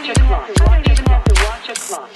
watch a clock. I don't even have to watch a clock.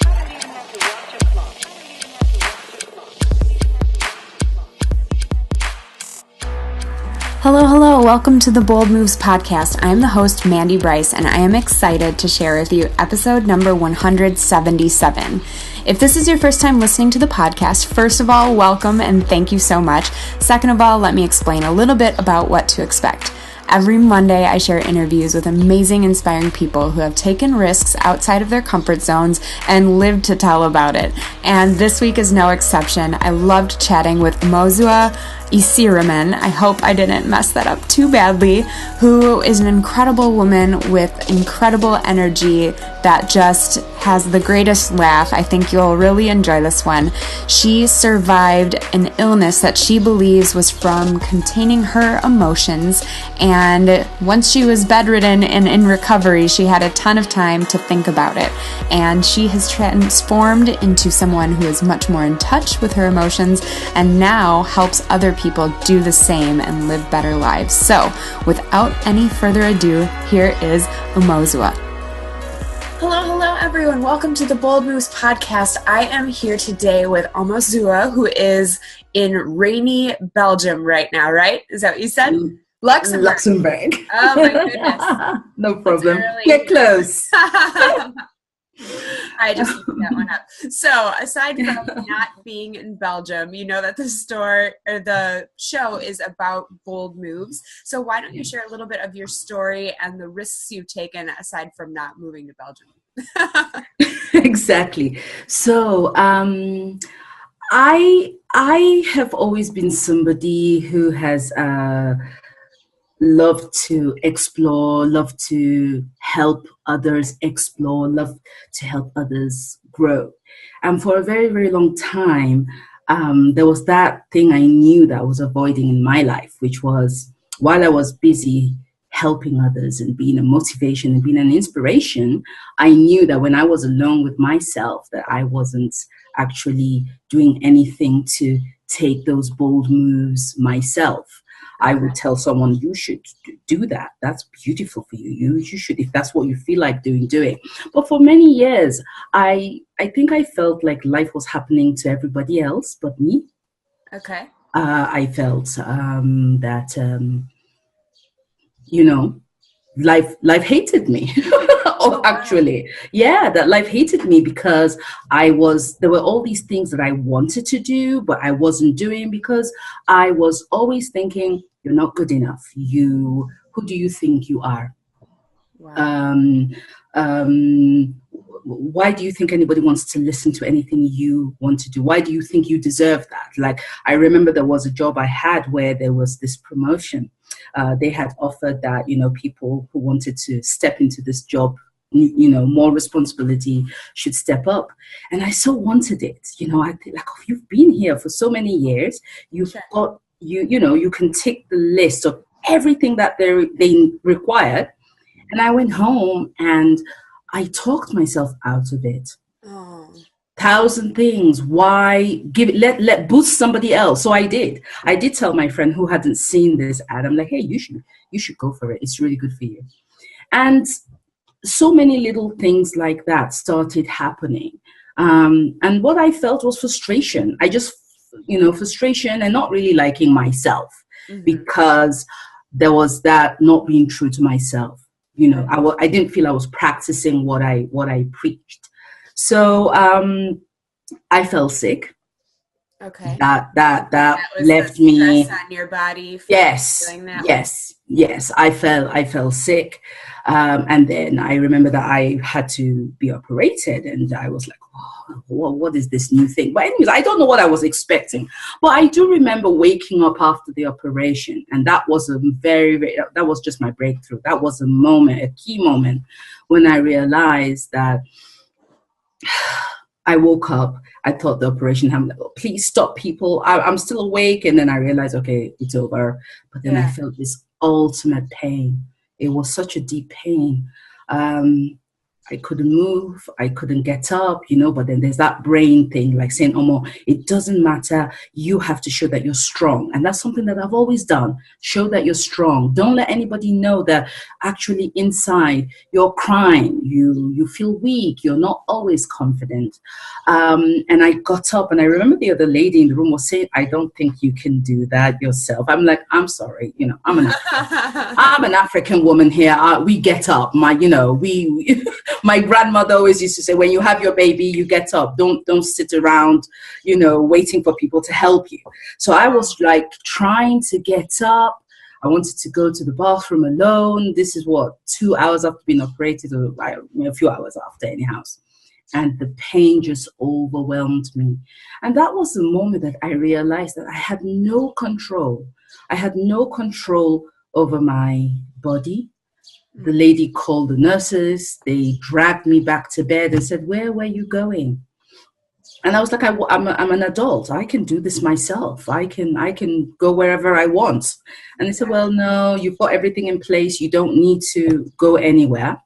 Hello, welcome to the Bold Moves podcast. I am the host, Mandy Bryce, and I am excited to share with you episode number 177. If this is your first time listening to the podcast, first of all, welcome and thank you so much. Second of all, let me explain a little bit about what to expect. Every Monday, I share interviews with amazing, inspiring people who have taken risks outside of their comfort zones and lived to tell about it. And this week is no exception. I loved chatting with Omozua Isiramen, I hope I didn't mess that up too badly, who is an incredible woman with incredible energy that just has the greatest laugh. I think you'll really enjoy this one. She survived an illness that she believes was from containing her emotions, and once she was bedridden and in recovery, she had a ton of time to think about it. And she has transformed into someone who is much more in touch with her emotions and now helps other people do the same and live better lives. So, without any further ado, here is Omozua. Hello, everyone. Welcome to the Bold Moves podcast. I am here today with Omozua, who is in rainy Belgium right now, right? Is that what you said? Luxembourg. Oh, my goodness. No problem. Get close. I just looked that one up. So, aside from not being in Belgium, you know that the show is about bold moves. So, why don't you share a little bit of your story and the risks you've taken aside from not moving to Belgium? Exactly. So, I have always been somebody who has love to explore, love to help others explore, love to help others grow. And for a very, very long time, there was that thing I knew that I was avoiding in my life, which was while I was busy helping others and being a motivation and being an inspiration, I knew that when I was alone with myself, that I wasn't actually doing anything to take those bold moves myself. I would tell someone, you should do that. That's beautiful for you. You should, if that's what you feel like doing, do it. But for many years, I think I felt like life was happening to everybody else but me. Okay. I felt that, life hated me. Actually, yeah, that life hated me because there were all these things that I wanted to do, but I wasn't doing because I was always thinking, you're not good enough. Who do you think you are? Wow. Why do you think anybody wants to listen to anything you want to do? Why do you think you deserve that? Like, I remember there was a job I had where there was this promotion. They had offered that, people who wanted to step into this job, more responsibility should step up. And I so wanted it. I think, like, oh, you've been here for so many years. You've got, you can tick the list of everything that they required. And I went home and I talked myself out of it. Oh. 1,000 things. Why give it? Let boost somebody else. So I did tell my friend who hadn't seen this ad. I'm like, hey, you should go for it. It's really good for you. And so many little things like that started happening. And what I felt was frustration. Frustration and not really liking myself, because there was that not being true to myself. I didn't feel I was practicing what I preached. So I fell sick. Okay. That left me stress on your body. Yes. I fell sick, and then I remember that I had to be operated, and I was like, what is this new thing? But anyways, I don't know what I was expecting, but I do remember waking up after the operation, and that was that was just my breakthrough. That was a key moment when I realized that I woke up. I thought the operation happened. Oh, please stop, people. I'm still awake. And then I realized, okay, it's over. But then I felt this ultimate pain. It was such a deep pain. I couldn't move, I couldn't get up, but then there's that brain thing like saying, Omo, it doesn't matter. You have to show that you're strong. And that's something that I've always done. Show that you're strong. Don't let anybody know that actually inside you're crying. You feel weak. You're not always confident. And I got up, and I remember the other lady in the room was saying, I don't think you can do that yourself. I'm like, I'm sorry. I'm an African woman here. We get up. My grandmother always used to say, when you have your baby, you get up. Don't sit around, waiting for people to help you. So I was like trying to get up. I wanted to go to the bathroom alone. This is 2 hours after being operated, or a few hours after anyhow. And the pain just overwhelmed me. And that was the moment that I realized that I had no control. I had no control over my body. The lady called the nurses. They dragged me back to bed and said, where were you going? And I was like, I'm an adult. I can do this myself. I can go wherever I want. And they said, well, no, you've got everything in place. You don't need to go anywhere.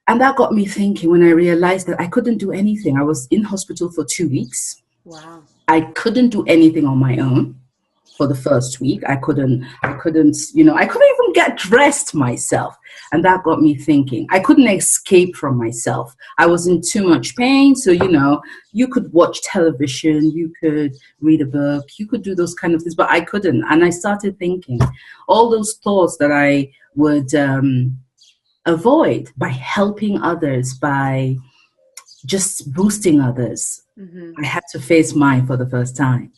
And that got me thinking when I realized that I couldn't do anything. I was in hospital for 2 weeks. Wow. I couldn't do anything on my own for the first week. I couldn't even get dressed myself. And that got me thinking. I couldn't escape from myself. I was in too much pain. So, you could watch television, you could read a book, you could do those kind of things, but I couldn't. And I started thinking all those thoughts that I would avoid by helping others, by just boosting others. I had to face mine for the first time.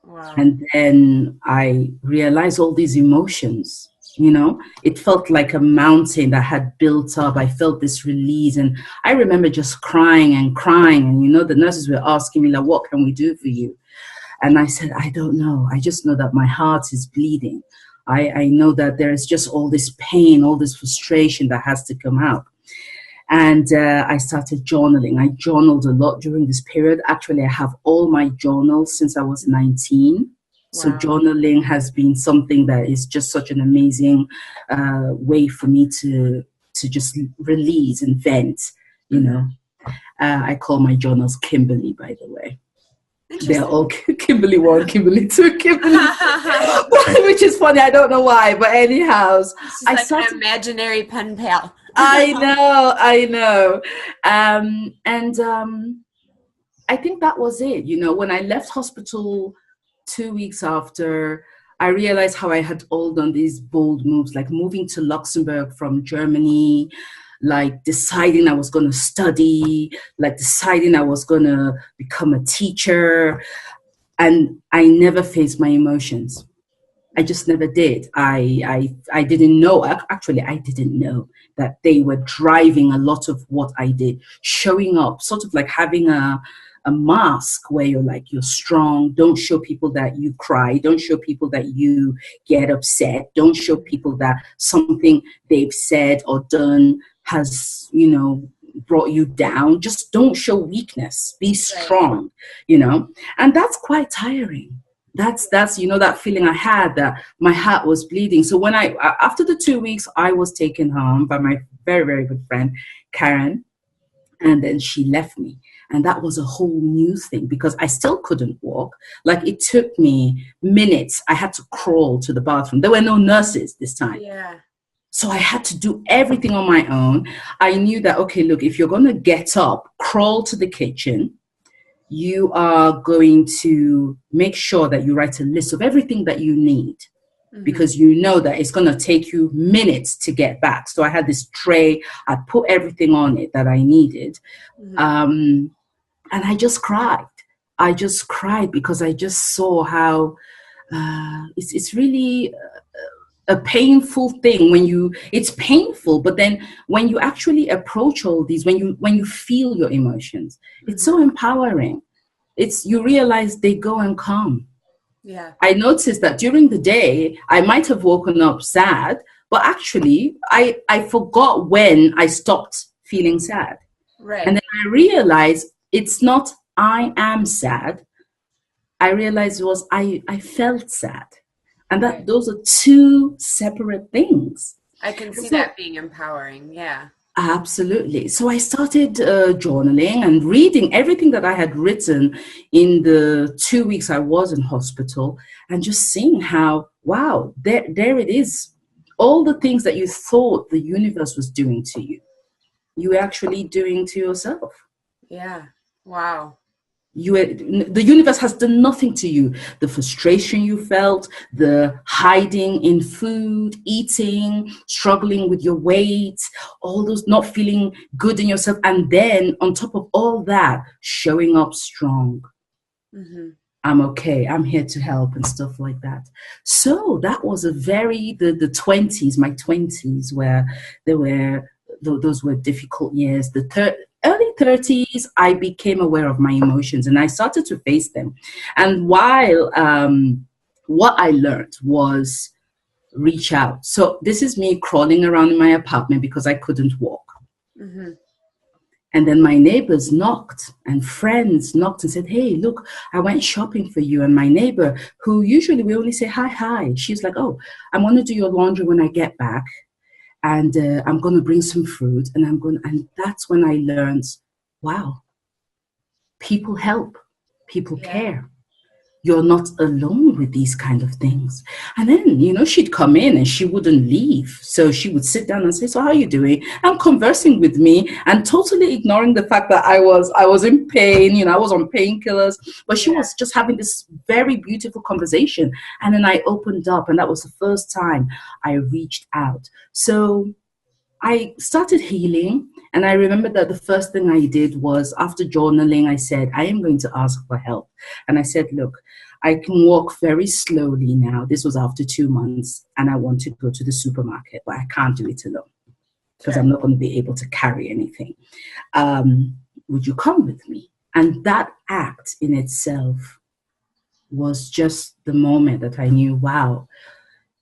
Wow. And then I realized all these emotions, it felt like a mountain that had built up. I felt this release, and I remember just crying and crying. And, the nurses were asking me, like, what can we do for you? And I said, I don't know. I just know that my heart is bleeding. I know that there is just all this pain, all this frustration that has to come out. And I started journaling. I journaled a lot during this period. Actually, I have all my journals since I was 19. Wow. So journaling has been something that is just such an amazing way for me to just release and vent, I call my journals Kimberly, by the way. They're all Kimberly 1, Kimberly 2, Kimberly, which is funny. I don't know why, but anyhow, I started an imaginary pen pal. I know. I think that was it. When I left hospital 2 weeks after, I realized how I had all done these bold moves, like moving to Luxembourg from Germany, like deciding I was going to study, like deciding I was going to become a teacher. And I never faced my emotions. I just never did. I didn't know. Actually, I didn't know that they were driving a lot of what I did, showing up, sort of like having a mask where you're strong. Don't show people that you cry. Don't show people that you get upset. Don't show people that something they've said or done has, brought you down. Just don't show weakness. Be strong, and that's quite tiring. That's that feeling I had that my heart was bleeding. So when after the 2 weeks, I was taken home by my very, very good friend, Karen, and then she left me. And that was a whole new thing because I still couldn't walk. Like it took me minutes. I had to crawl to the bathroom. There were no nurses this time. Yeah. So I had to do everything on my own. I knew that, okay, look, if you're going to get up, crawl to the kitchen, you are going to make sure that you write a list of everything that you need, because you know that it's going to take you minutes to get back. So I had this tray. I put everything on it that I needed. And I just cried. I just cried because I just saw how it's really a painful thing it's painful, but then when you actually approach all these, when you feel your emotions, it's so empowering. You realize they go and come. Yeah. I noticed that during the day, I might have woken up sad, but actually I forgot when I stopped feeling sad. Right. And then I realized it's not I am sad. I realized it was I felt sad. And that those are two separate things. I can see that being empowering. Yeah. Absolutely. So I started journaling and reading everything that I had written in the 2 weeks I was in hospital, and just seeing how, wow, there it is. All the things that you thought the universe was doing to you, you were actually doing to yourself. Yeah. Wow. The universe has done nothing to you. The frustration you felt, the hiding in food, eating, struggling with your weight, all those not feeling good in yourself, and then on top of all that, showing up strong. Mm-hmm. I'm okay, I'm here to help, and stuff like that. So that was a very the 20s, my 20s, where there were those were difficult years. Early 30s, I became aware of my emotions and I started to face them. And while what I learned was reach out. So this is me crawling around in my apartment because I couldn't walk. Mm-hmm. And then my neighbors knocked and friends knocked and said, hey, look, I went shopping for you. And my neighbor, who usually we only say hi, hi, she's like, oh, I'm going to do your laundry when I get back. And I'm going to bring some fruit. And that's when I learned, wow, people help, people care. You're not alone with these kind of things. And then, she'd come in and she wouldn't leave. So she would sit down and say, so how are you doing? And conversing with me and totally ignoring the fact that I was in pain, I was on painkillers, but she was just having this very beautiful conversation. And then I opened up, and that was the first time I reached out. So I started healing, and I remember that the first thing I did was, after journaling, I said, I am going to ask for help. And I said, look, I can walk very slowly now. This was after 2 months, and I want to go to the supermarket, but I can't do it alone because I'm not going to be able to carry anything. Would you come with me? And that act in itself was just the moment that I knew, wow,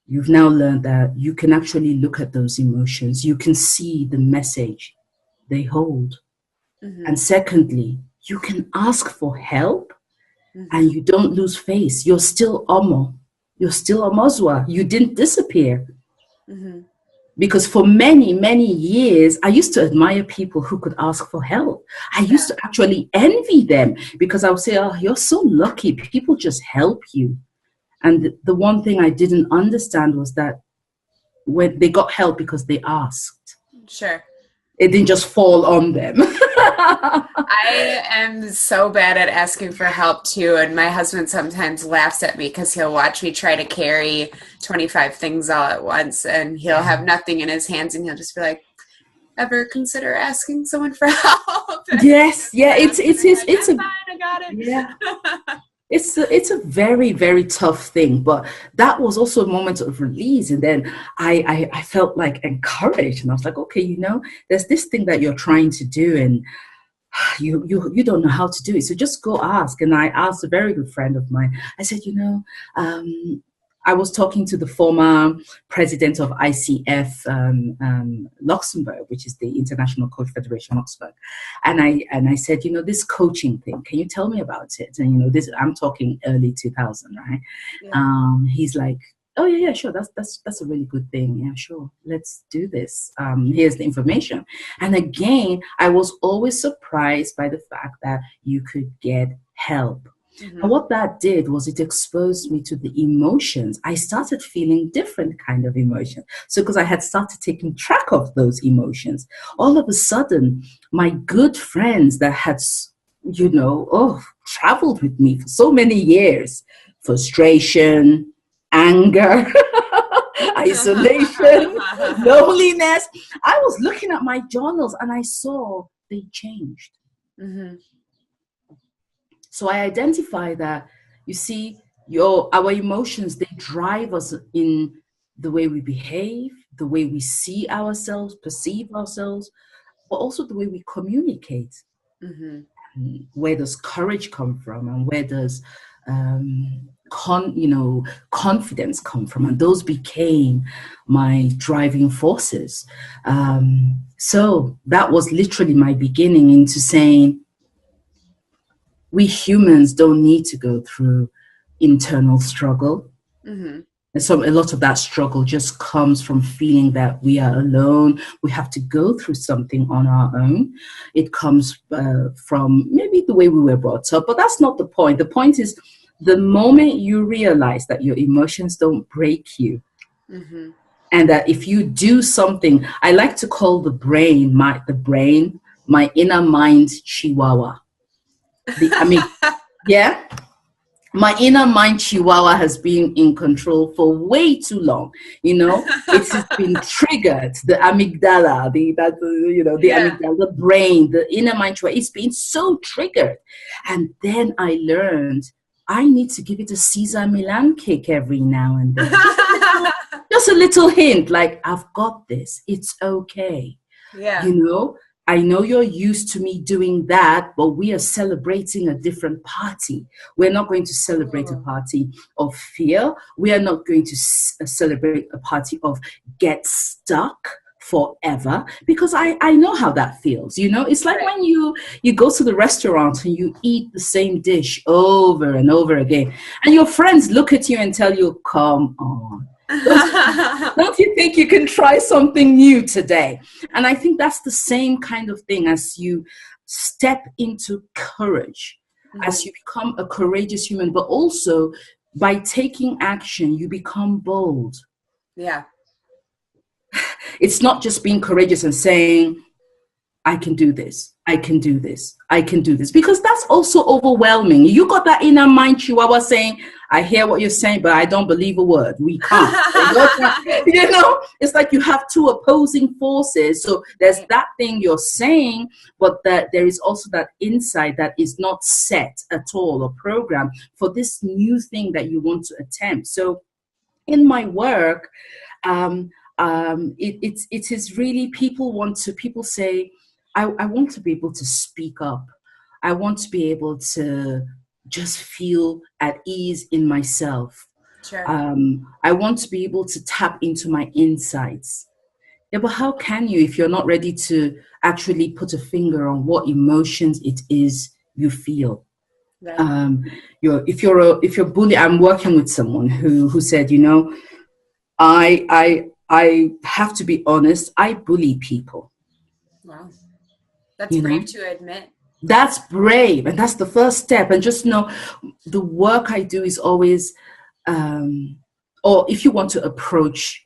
you've now learned that you can actually look at those emotions. You can see the message they hold. Mm-hmm. And secondly, you can ask for help, and you don't lose face. You're still Omo. You're still Omozua. You didn't disappear. Mm-hmm. Because for many, many years, I used to admire people who could ask for help. I used to actually envy them because I would say, oh, you're so lucky. People just help you. And the one thing I didn't understand was that when they got help because they asked. Sure. It didn't just fall on them. I am so bad at asking for help too. And my husband sometimes laughs at me because he'll watch me try to carry 25 things all at once, and he'll have nothing in his hands, and he'll just be like, ever consider asking someone for help? Yes. Yeah. It's fine, I got it. Yeah. It's a very, very tough thing, but that was also a moment of release. And then I felt like encouraged, and I was like, okay, there's this thing that you're trying to do, and you don't know how to do it. So just go ask. And I asked a very good friend of mine. I said, I was talking to the former president of ICF Luxembourg, which is the International Coach Federation Luxembourg, and I said, this coaching thing, can you tell me about it? And this, I'm talking early 2000, right? Yeah. He's like, oh yeah, sure, that's a really good thing. Yeah, sure, let's do this. Here's the information. And again, I was always surprised by the fact that you could get help. Mm-hmm. And what that did was it exposed me to the emotions. I started feeling different kind of emotions. So because I had started taking track of those emotions, all of a sudden, my good friends that had, traveled with me for so many years, frustration, anger, isolation, loneliness. I was looking at my journals and I saw they changed. Mm-hmm. So I identify that, you see, our emotions, they drive us in the way we behave, the way we see ourselves, perceive ourselves, but also the way we communicate. Mm-hmm. Where does courage come from, and where does confidence come from? And those became my driving forces. So that was literally my beginning into saying, we humans don't need to go through internal struggle. Mm-hmm. And so a lot of that struggle just comes from feeling that we are alone. We have to go through something on our own. It comes from maybe the way we were brought up, but that's not the point. The point is the moment you realize that your emotions don't break you, and that if you do something, I like to call the brain, my inner mind chihuahua. Yeah. My inner mind chihuahua has been in control for way too long. It's been triggered. The amygdala, the amygdala, the brain, the inner mind chihuahua, it's been so triggered. And then I learned I need to give it a Caesar Milan kick every now and then. Just a little hint, like, I've got this. It's okay. Yeah. I know you're used to me doing that, but we are celebrating a different party. We're not going to celebrate a party of fear. We are not going to celebrate a party of get stuck forever, because I know how that feels. It's like when you go to the restaurant and you eat the same dish over and over again, and your friends look at you and tell you, come on. Don't you think you can try something new today? And I think that's the same kind of thing as you step into courage, as you become a courageous human, but also by taking action, you become bold. Yeah. It's not just being courageous and saying, I can do this. I can do this. I can do this. Because that's also overwhelming. You got that inner mind chihuahua saying, I hear what you're saying, but I don't believe a word. We can't. It's like you have two opposing forces. So there's that thing you're saying, but that there is also that insight that is not set at all or programmed for this new thing that you want to attempt. So in my work, it is really people say, I want to be able to speak up. I want to be able to just feel at ease in myself. Sure. I want to be able to tap into my insights. Yeah, but how can you if you're not ready to actually put a finger on what emotions it is you feel? Right. If you're bullied, I'm working with someone who said, I have to be honest, I bully people. Wow. That's brave to admit. That's brave. And that's the first step. And just know the work I do is always, or if you want to approach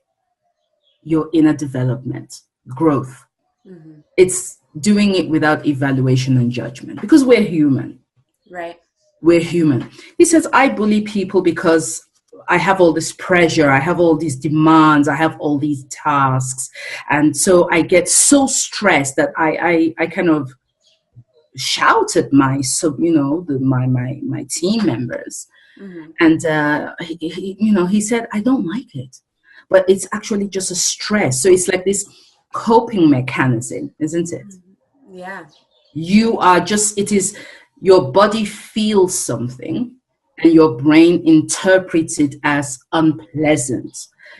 your inner development, growth, it's doing it without evaluation and judgment, because we're human. Right. We're human. He says, I bully people because I have all this pressure, I have all these demands, I have all these tasks. And so I get so stressed that I kind of shout at my team members. And he said, I don't like it, but it's actually just a stress. So it's like this coping mechanism, isn't it? Yeah. It is your body feels something and your brain interprets it as unpleasant.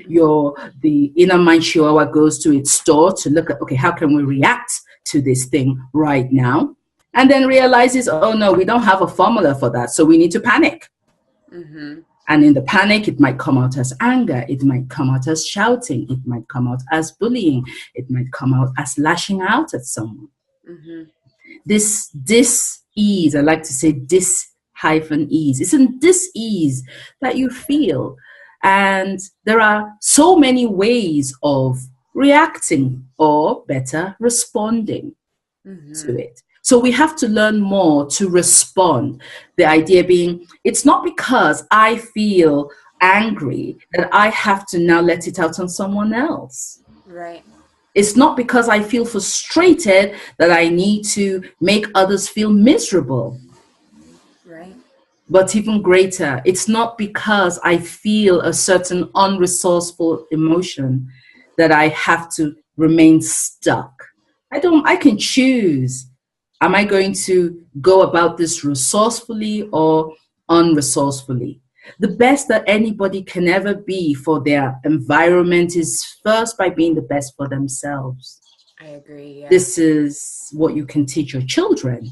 The inner mind chihuahua goes to its store to look at, okay, how can we react to this thing right now? And then realizes, oh no, we don't have a formula for that, so we need to panic. And in the panic, it might come out as anger, it might come out as shouting, it might come out as bullying, it might come out as lashing out at someone. This dis-ease, I like to say dis-ease. It's in dis-ease that you feel. And there are so many ways of reacting, or better, responding to it. So we have to learn more to respond. The idea being, it's not because I feel angry that I have to now let it out on someone else. Right. It's not because I feel frustrated that I need to make others feel miserable. Right. But even greater, it's not because I feel a certain unresourceful emotion that I have to remain stuck. I can choose. Am I going to go about this resourcefully or unresourcefully? The best that anybody can ever be for their environment is first by being the best for themselves. I agree. Yeah. This is what you can teach your children.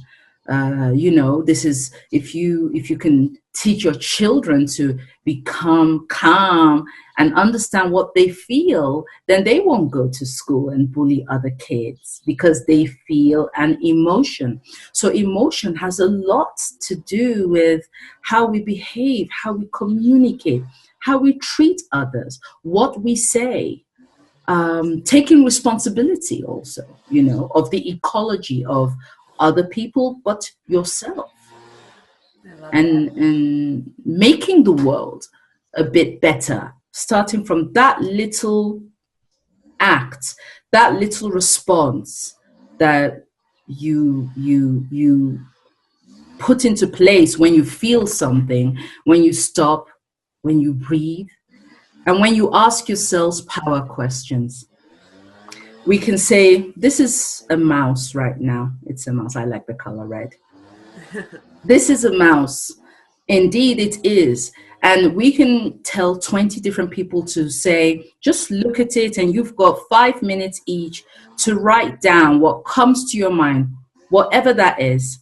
This is if you can teach your children to become calm and understand what they feel, then they won't go to school and bully other kids because they feel an emotion. So emotion has a lot to do with how we behave, how we communicate, how we treat others, what we say. Taking responsibility also, of the ecology of other people, but yourself, and making the world a bit better, starting from that little act, that little response that you put into place when you feel something, when you stop, when you breathe, and when you ask yourselves power questions. We can say, this is a mouse right now. It's a mouse. I like the color red. This is a mouse. Indeed, it is. And we can tell 20 different people to say, just look at it, and you've got 5 minutes each to write down what comes to your mind, whatever that is.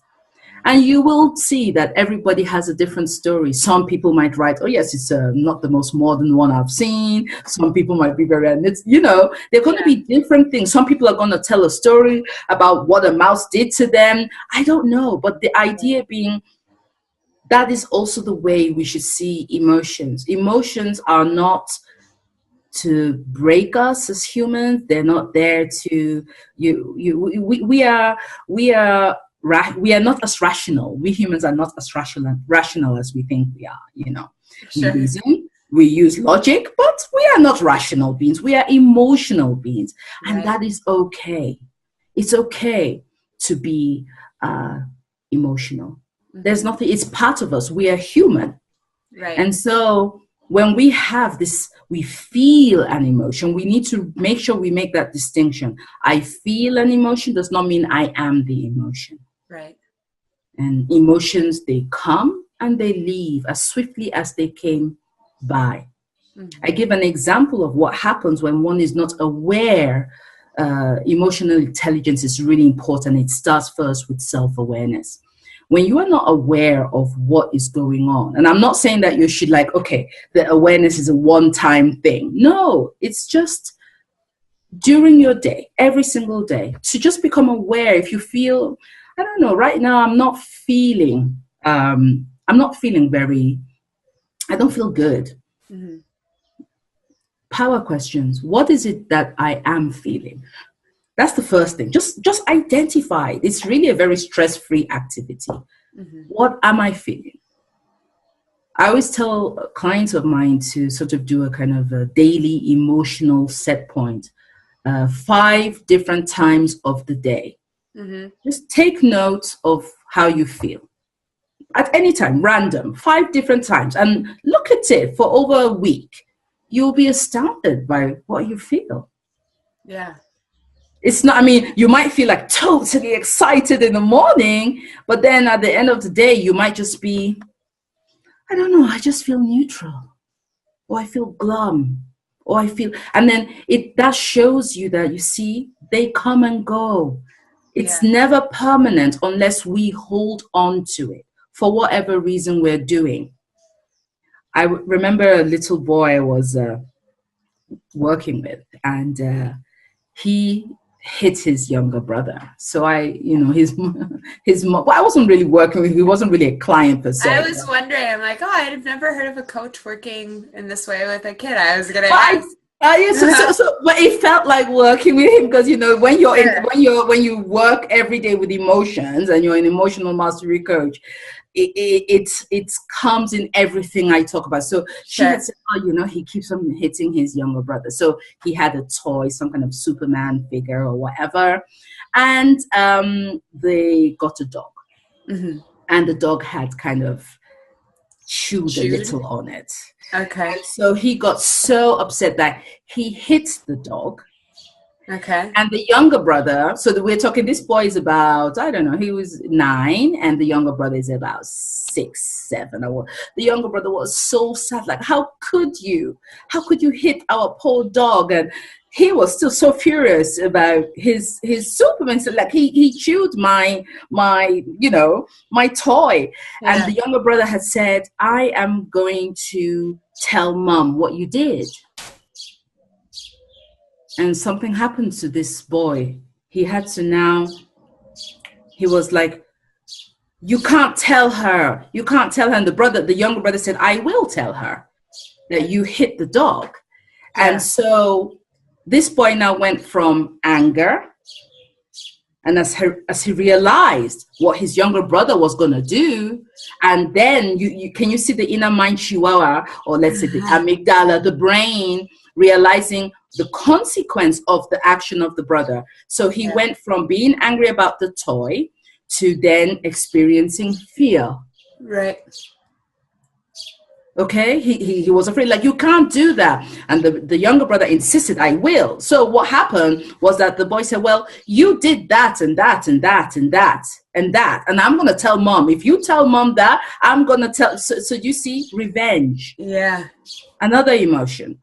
And you will see that everybody has a different story. Some people might write, oh, yes, it's not the most modern one I've seen. Some people might be very, they're going to be different things. Some people are going to tell a story about what a mouse did to them. I don't know. But the idea being, that is also the way we should see emotions. Emotions are not to break us as humans. They're not there to, we are not as rational. We humans are not as rational as we think we are, Sure. We reason, we use logic, but we are not rational beings. We are emotional beings. Right. And that is okay. It's okay to be emotional. There's nothing, it's part of us. We are human. Right. And so when we have this, we feel an emotion, we need to make sure we make that distinction. I feel an emotion does not mean I am the emotion. Right. And emotions, they come and they leave as swiftly as they came by. I give an example of what happens when one is not aware. Emotional intelligence is really important. It starts first with self-awareness. When you are not aware of what is going on, and I'm not saying that you should the awareness is a one-time thing. No, it's just during your day, every single day, to just become aware. If you feel, I don't know, right now I'm not feeling very, I don't feel good. Mm-hmm. Power questions. What is it that I am feeling? That's the first thing. Just identify. It's really a very stress-free activity. Mm-hmm. What am I feeling? I always tell clients of mine to sort of do a kind of a daily emotional set point, 5 different times of the day. Mm-hmm. Just take note of how you feel. At any time, random, 5 different times, and look at it for over a week. You'll be astounded by what you feel. Yeah. It's not, you might feel like totally excited in the morning, but then at the end of the day, you might just be, I don't know, I just feel neutral, or I feel glum, or I feel, and then that shows you that, you see, they come and go. It's never permanent unless we hold on to it for whatever reason we're doing. I remember a little boy I was working with, and he hit his younger brother. So his mom, well, I wasn't really working with him. He wasn't really a client per se. I was wondering, I'm like, I've never heard of a coach working in this way with a kid. I was going to ask. But it felt like working with him because, when you work every day with emotions and you're an emotional mastery coach, it comes in everything I talk about. So she had said, he keeps on hitting his younger brother. So he had a toy, some kind of Superman figure or whatever. And they got a dog. Mm-hmm. And the dog had kind of chewed a little on it. Okay. And so he got so upset that he hit the dog. Okay. And the younger brother, so that we're talking, this boy is about, I don't know, he was 9, and the younger brother is about 6, 7. Or the younger brother was so sad, like, how could you hit our poor dog? And he was still so furious about his Superman. So like he chewed my my toy. Yeah. And the younger brother had said, I am going to tell mom what you did. And something happened to this boy. He had to now, he was like, you can't tell her. You can't tell her. And the younger brother said, I will tell her that you hit the dog. Yeah. And so this boy now went from anger. And as he realized what his younger brother was going to do, and then you see the inner mind chihuahua, or let's say the amygdala, the brain, realizing the consequence of the action of the brother. So he went from being angry about the toy to then experiencing fear. Right. Okay, he was afraid, like, you can't do that. And the younger brother insisted, I will. So what happened was that the boy said, well, you did that and that and that and that and that, and I'm going to tell mom. If you tell mom that, I'm going to tell. So you see, revenge. Yeah. Another emotion.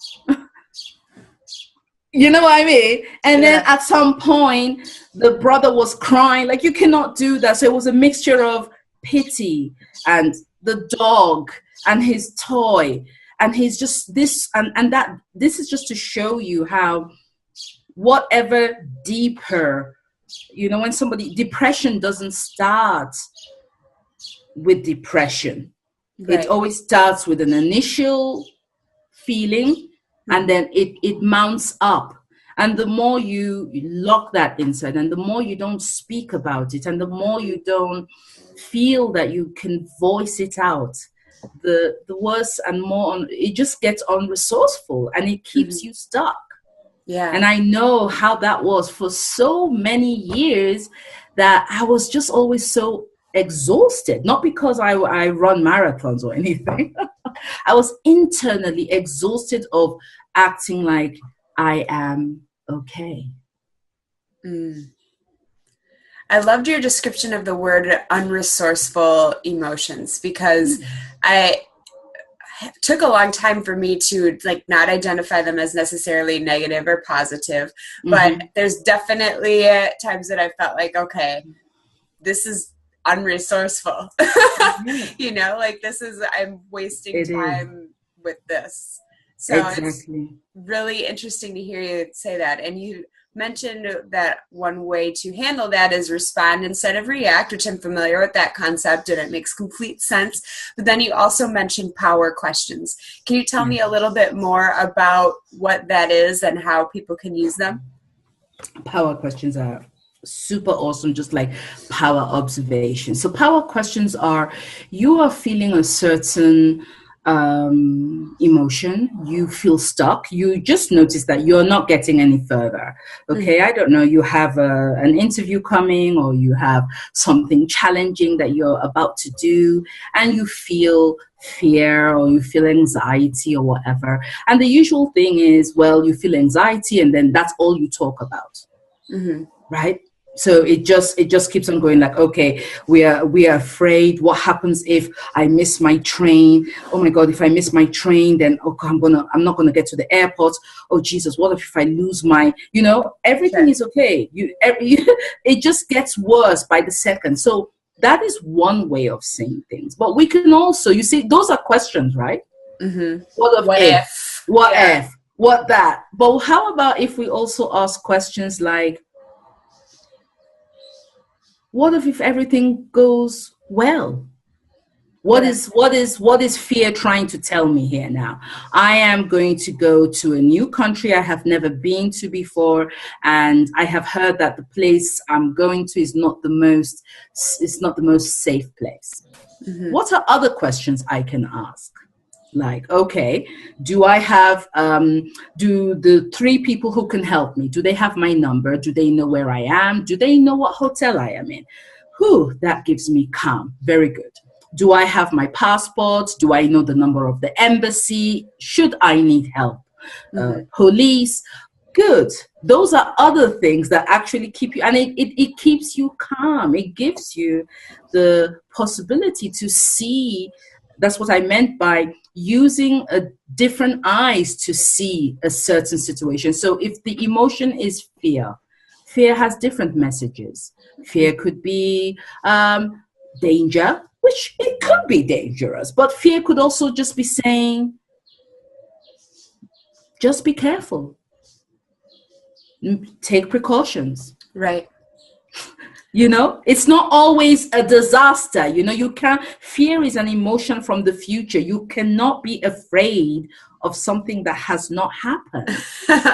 You know what I mean? And then at some point, the brother was crying, like, you cannot do that. So it was a mixture of pity and the dog and his toy, and he's just this and that. This is just to show you how whatever deeper, when depression doesn't start with depression. Right. It always starts with an initial feeling, and then it mounts up. And the more you lock that inside, and the more you don't speak about it, and the more you don't feel that you can voice it out, the worse and more it just gets unresourceful, and it keeps you stuck. Yeah. And I know how that was for so many years, that I was just always so exhausted, not because I run marathons or anything. I was internally exhausted of acting like I am okay. I loved your description of the word unresourceful emotions, because I took a long time for me to not identify them as necessarily negative or positive, but there's definitely times that I felt like, okay, this is unresourceful. This is, I'm wasting time with this. So It's really interesting to hear you say that. And you mentioned that one way to handle that is respond instead of react, which I'm familiar with that concept, and it makes complete sense. But then you also mentioned power questions. Can you tell me a little bit more about what that is and how people can use them? Power questions are super awesome, just like power observation. So power questions are, you are feeling a certain emotion, you feel stuck, you just notice that you're not getting any further. Okay, I don't know, you have an interview coming, or you have something challenging that you're about to do, and you feel fear, or you feel anxiety, or whatever. And the usual thing is, well, you feel anxiety, and then that's all you talk about. Right? So it just keeps on going, like, okay, we are afraid. What happens if I miss my train? Oh my God, if I miss my train, then I'm not gonna get to the airport. Oh Jesus, what if I lose my, everything is okay. It just gets worse by the second. So that is one way of saying things. But we can also, you see, those are questions, right? What if? What if? What that? But how about if we also ask questions like, what if everything goes well? What is fear trying to tell me here now? I am going to go to a new country I have never been to before, and I have heard that the place I'm going to is not the most safe place. What are other questions I can ask? Like, okay, do I have, do the 3 people who can help me, do they have my number? Do they know where I am? Do they know what hotel I am in? That gives me calm. Very good. Do I have my passport? Do I know the number of the embassy? Should I need help? Police? Good. Those are other things that actually keep you, and it keeps you calm. It gives you the possibility to see. That's what I meant by using a different eyes to see a certain situation. So if the emotion is fear, fear has different messages. Fear could be danger, which it could be dangerous, but fear could also just be saying, just be careful, take precautions. Right. It's not always a disaster. You can't, fear is an emotion from the future. You cannot be afraid of something that has not happened.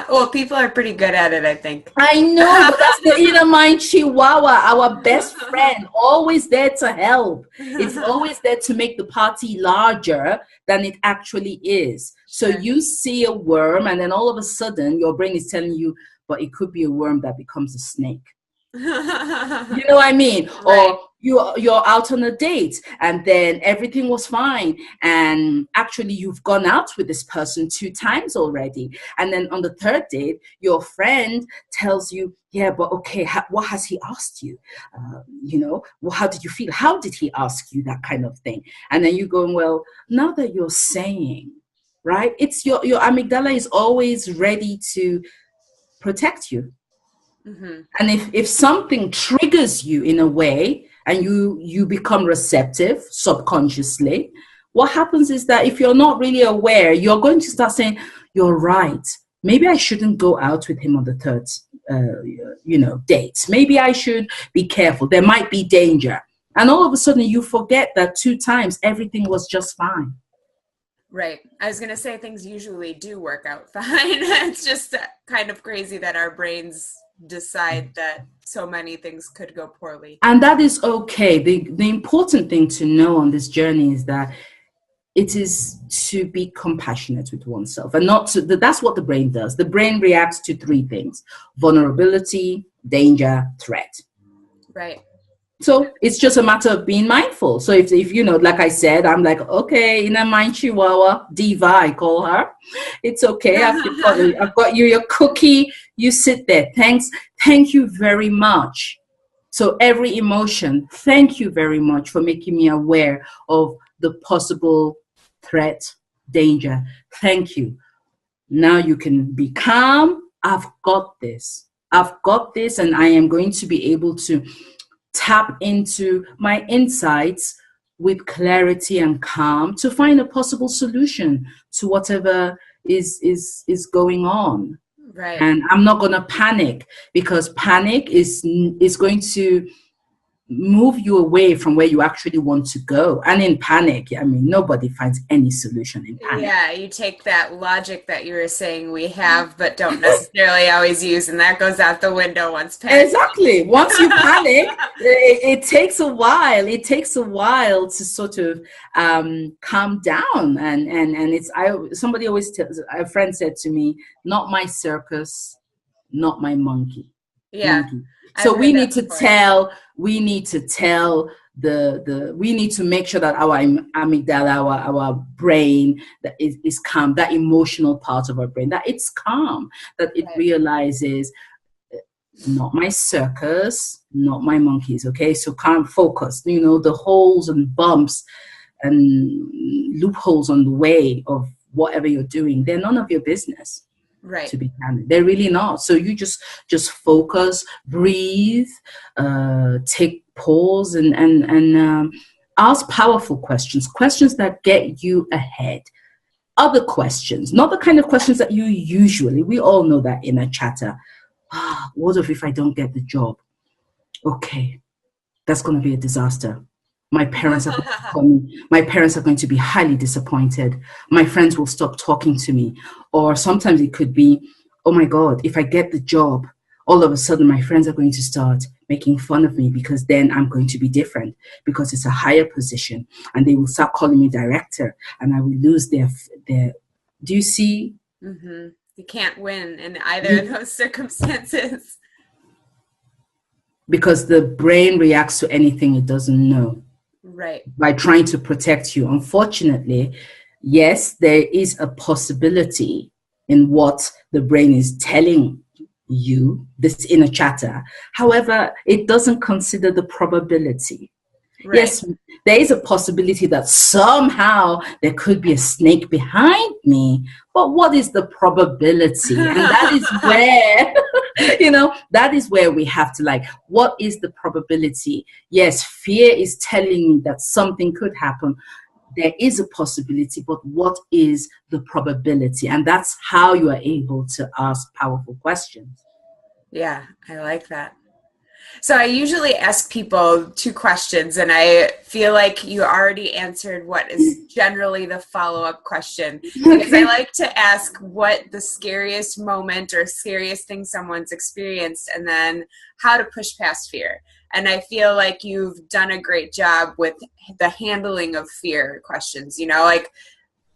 Well, people are pretty good at it, I think. I know, but that's the inner mind chihuahua, our best friend, always there to help. It's always there to make the party larger than it actually is. So you see a worm, and then all of a sudden your brain is telling you, but it could be a worm that becomes a snake. You know what I mean? Right. Or you're out on a date, and then everything was fine, and actually you've gone out with this person 2 times already, and then on the 3rd date your friend tells you, yeah, but okay, what has he asked you? Well, how did you feel? How did he ask you? That kind of thing. And then you go, well, now that you're saying, right, it's your amygdala is always ready to protect you. Mm-hmm. And if something triggers you in a way and you become receptive subconsciously, what happens is that if you're not really aware, you're going to start saying, you're right, maybe I shouldn't go out with him on the 3rd date. Maybe I should be careful. There might be danger. And all of a sudden you forget that 2 times everything was just fine. Right. I was going to say things usually do work out fine. It's just kind of crazy that our brains decide that so many things could go poorly. And that is okay. The important thing to know on this journey is that it is to be compassionate with oneself, and not to, that's what the brain does. The brain reacts to 3 things: vulnerability, danger, threat. Right. So it's just a matter of being mindful. So if like I said, I'm like, okay, inner mind chihuahua, diva, I call her. It's okay. I've got you your cookie. You sit there. Thank you very much. So every emotion, thank you very much for making me aware of the possible threat, danger. Thank you. Now you can be calm. I've got this, and I am going to be able to tap into my insights with clarity and calm to find a possible solution to whatever is going on. Right. And I'm not going to panic, because panic is going to move you away from where you actually want to go. And in panic, I mean, nobody finds any solution in panic. Yeah, you take that logic that you were saying we have but don't necessarily always use, and that goes out the window once panic. Exactly. Once you panic, it takes a while. It takes a while to sort of calm down. And it's, somebody always tells, a friend said to me, not my circus, not my monkey. Yeah. Monkey. So we need to make sure that our amygdala, our brain, that is calm, that emotional part of our brain, that it's calm, that it realizes, not my circus, not my monkeys. Okay, so calm, focus. The holes and bumps and loopholes on the way of whatever you're doing, they're none of your business. Right. To be candid, they're really not. So you just focus, breathe, take pause, and ask powerful questions that get you ahead. Other questions, not the kind of questions that we all know that inner chatter. What if I don't get the job? Okay, that's going to be a disaster. My parents are going to call me. My parents are going to be highly disappointed. My friends will stop talking to me. Or sometimes it could be, oh my God, if I get the job, all of a sudden my friends are going to start making fun of me, because then I'm going to be different, because it's a higher position, and they will start calling me director, and I will lose their do you see? Mm-hmm. You can't win in either of those circumstances. Because the brain reacts to anything it doesn't know. Right. By trying to protect you. Unfortunately, yes, there is a possibility in what the brain is telling you, this inner chatter. However, it doesn't consider the probability. Right. Yes, there is a possibility that somehow there could be a snake behind me, but what is the probability? And that is where, that is where we have to, like, what is the probability? Yes, fear is telling me that something could happen. There is a possibility, but what is the probability? And that's how you are able to ask powerful questions. Yeah, I like that. So I usually ask people 2 questions, and I feel like you already answered what is generally the follow-up question. Because I like to ask what the scariest moment or scariest thing someone's experienced, and then how to push past fear. And I feel like you've done a great job with the handling of fear questions, like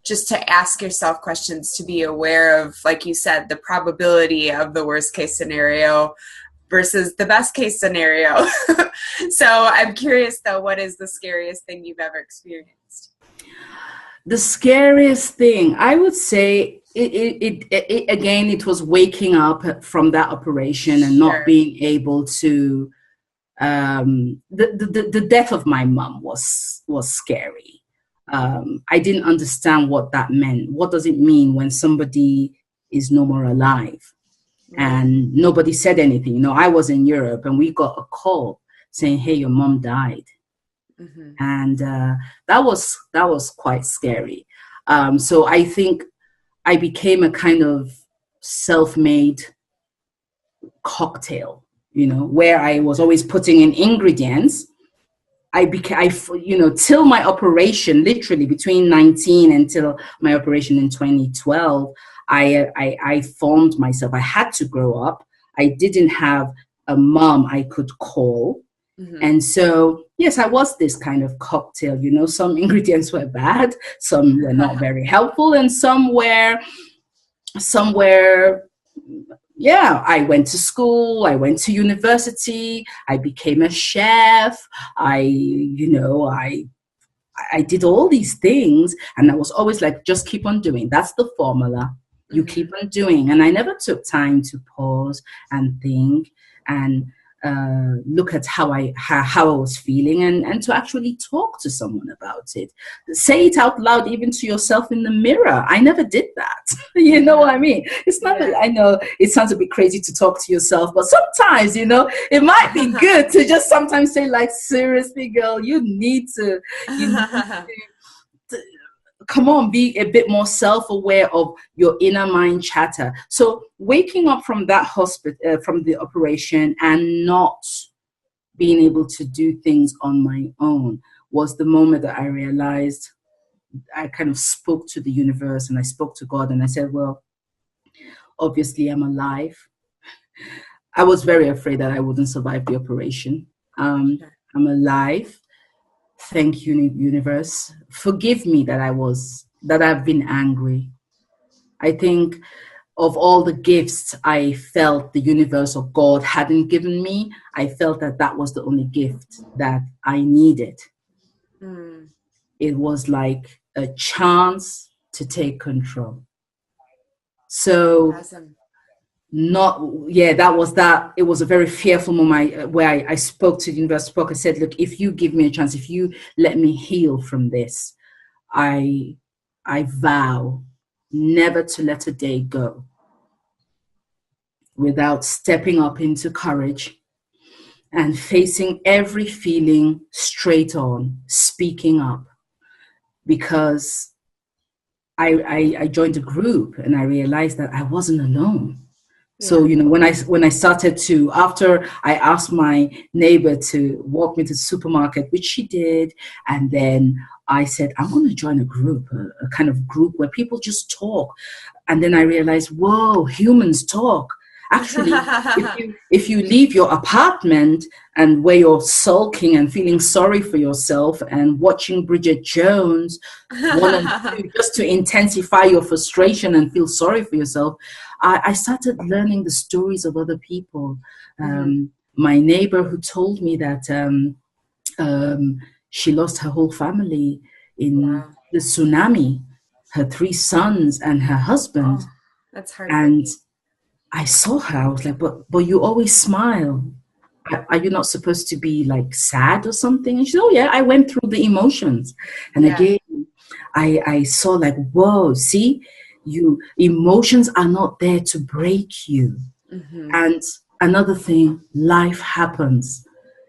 just to ask yourself questions, to be aware of, like you said, the probability of the worst case scenario versus the best case scenario. So I'm curious though, what is the scariest thing you've ever experienced? The scariest thing, I would say, it was waking up from that operation and not being able to. The death of my mom was scary. I didn't understand what that meant. What does it mean when somebody is no more alive? And nobody said anything. I was in Europe and we got a call saying, hey, your mom died. Mm-hmm. And that was quite scary. So I think I became a kind of self-made cocktail, where I was always putting in ingredients. Till my operation, literally between 19 until my operation in 2012, I formed myself. I had to grow up. I didn't have a mom I could call. Mm-hmm. And so, yes, I was this kind of cocktail. Some ingredients were bad, some were not very helpful, and some were, I went to school, I went to university, I became a chef, I did all these things, and I was always like, just keep on doing. That's the formula. You keep on doing. And I never took time to pause and think and look at how I was feeling and to actually talk to someone about it. Say it out loud, even to yourself in the mirror. I never did that. You know what I mean? It's not that I know it sounds a bit crazy to talk to yourself, but sometimes, it might be good to just sometimes say, like, seriously, girl, you need to come on, be a bit more self-aware of your inner mind chatter. So waking up from that hospital, from the operation, and not being able to do things on my own was the moment that I realized. I kind of spoke to the universe and I spoke to God and I said, well, obviously I'm alive. I was very afraid that I wouldn't survive the operation. I'm alive. Thank you, universe. Forgive me that I've been angry. I think of all the gifts I felt the universe or God hadn't given me, I felt that was the only gift that I needed. It was like a chance to take control. So awesome. That was that. It was a very fearful moment where I spoke to the universe. I said, look, if you give me a chance, if you let me heal from this, I vow never to let a day go without stepping up into courage and facing every feeling straight on, speaking up. Because I joined a group and I realized that I wasn't alone. So, when I started to, after I asked my neighbor to walk me to the supermarket, which she did, and then I said, I'm going to join a group, a kind of group where people just talk. And then I realized, whoa, humans talk. Actually, if you leave your apartment and where you're sulking and feeling sorry for yourself and watching Bridget Jones, one and two, just to intensify your frustration and feel sorry for yourself, I started learning the stories of other people. My neighbor who told me that she lost her whole family in the tsunami, her 3 sons and her husband. That's And heartbreaking. I saw her. I was like, but you always smile. Are you not supposed to be like sad or something? And she said, oh yeah, I went through the emotions. And Yeah. again, I saw like, whoa, see, emotions are not there to break you. Mm-hmm. And another thing, life happens.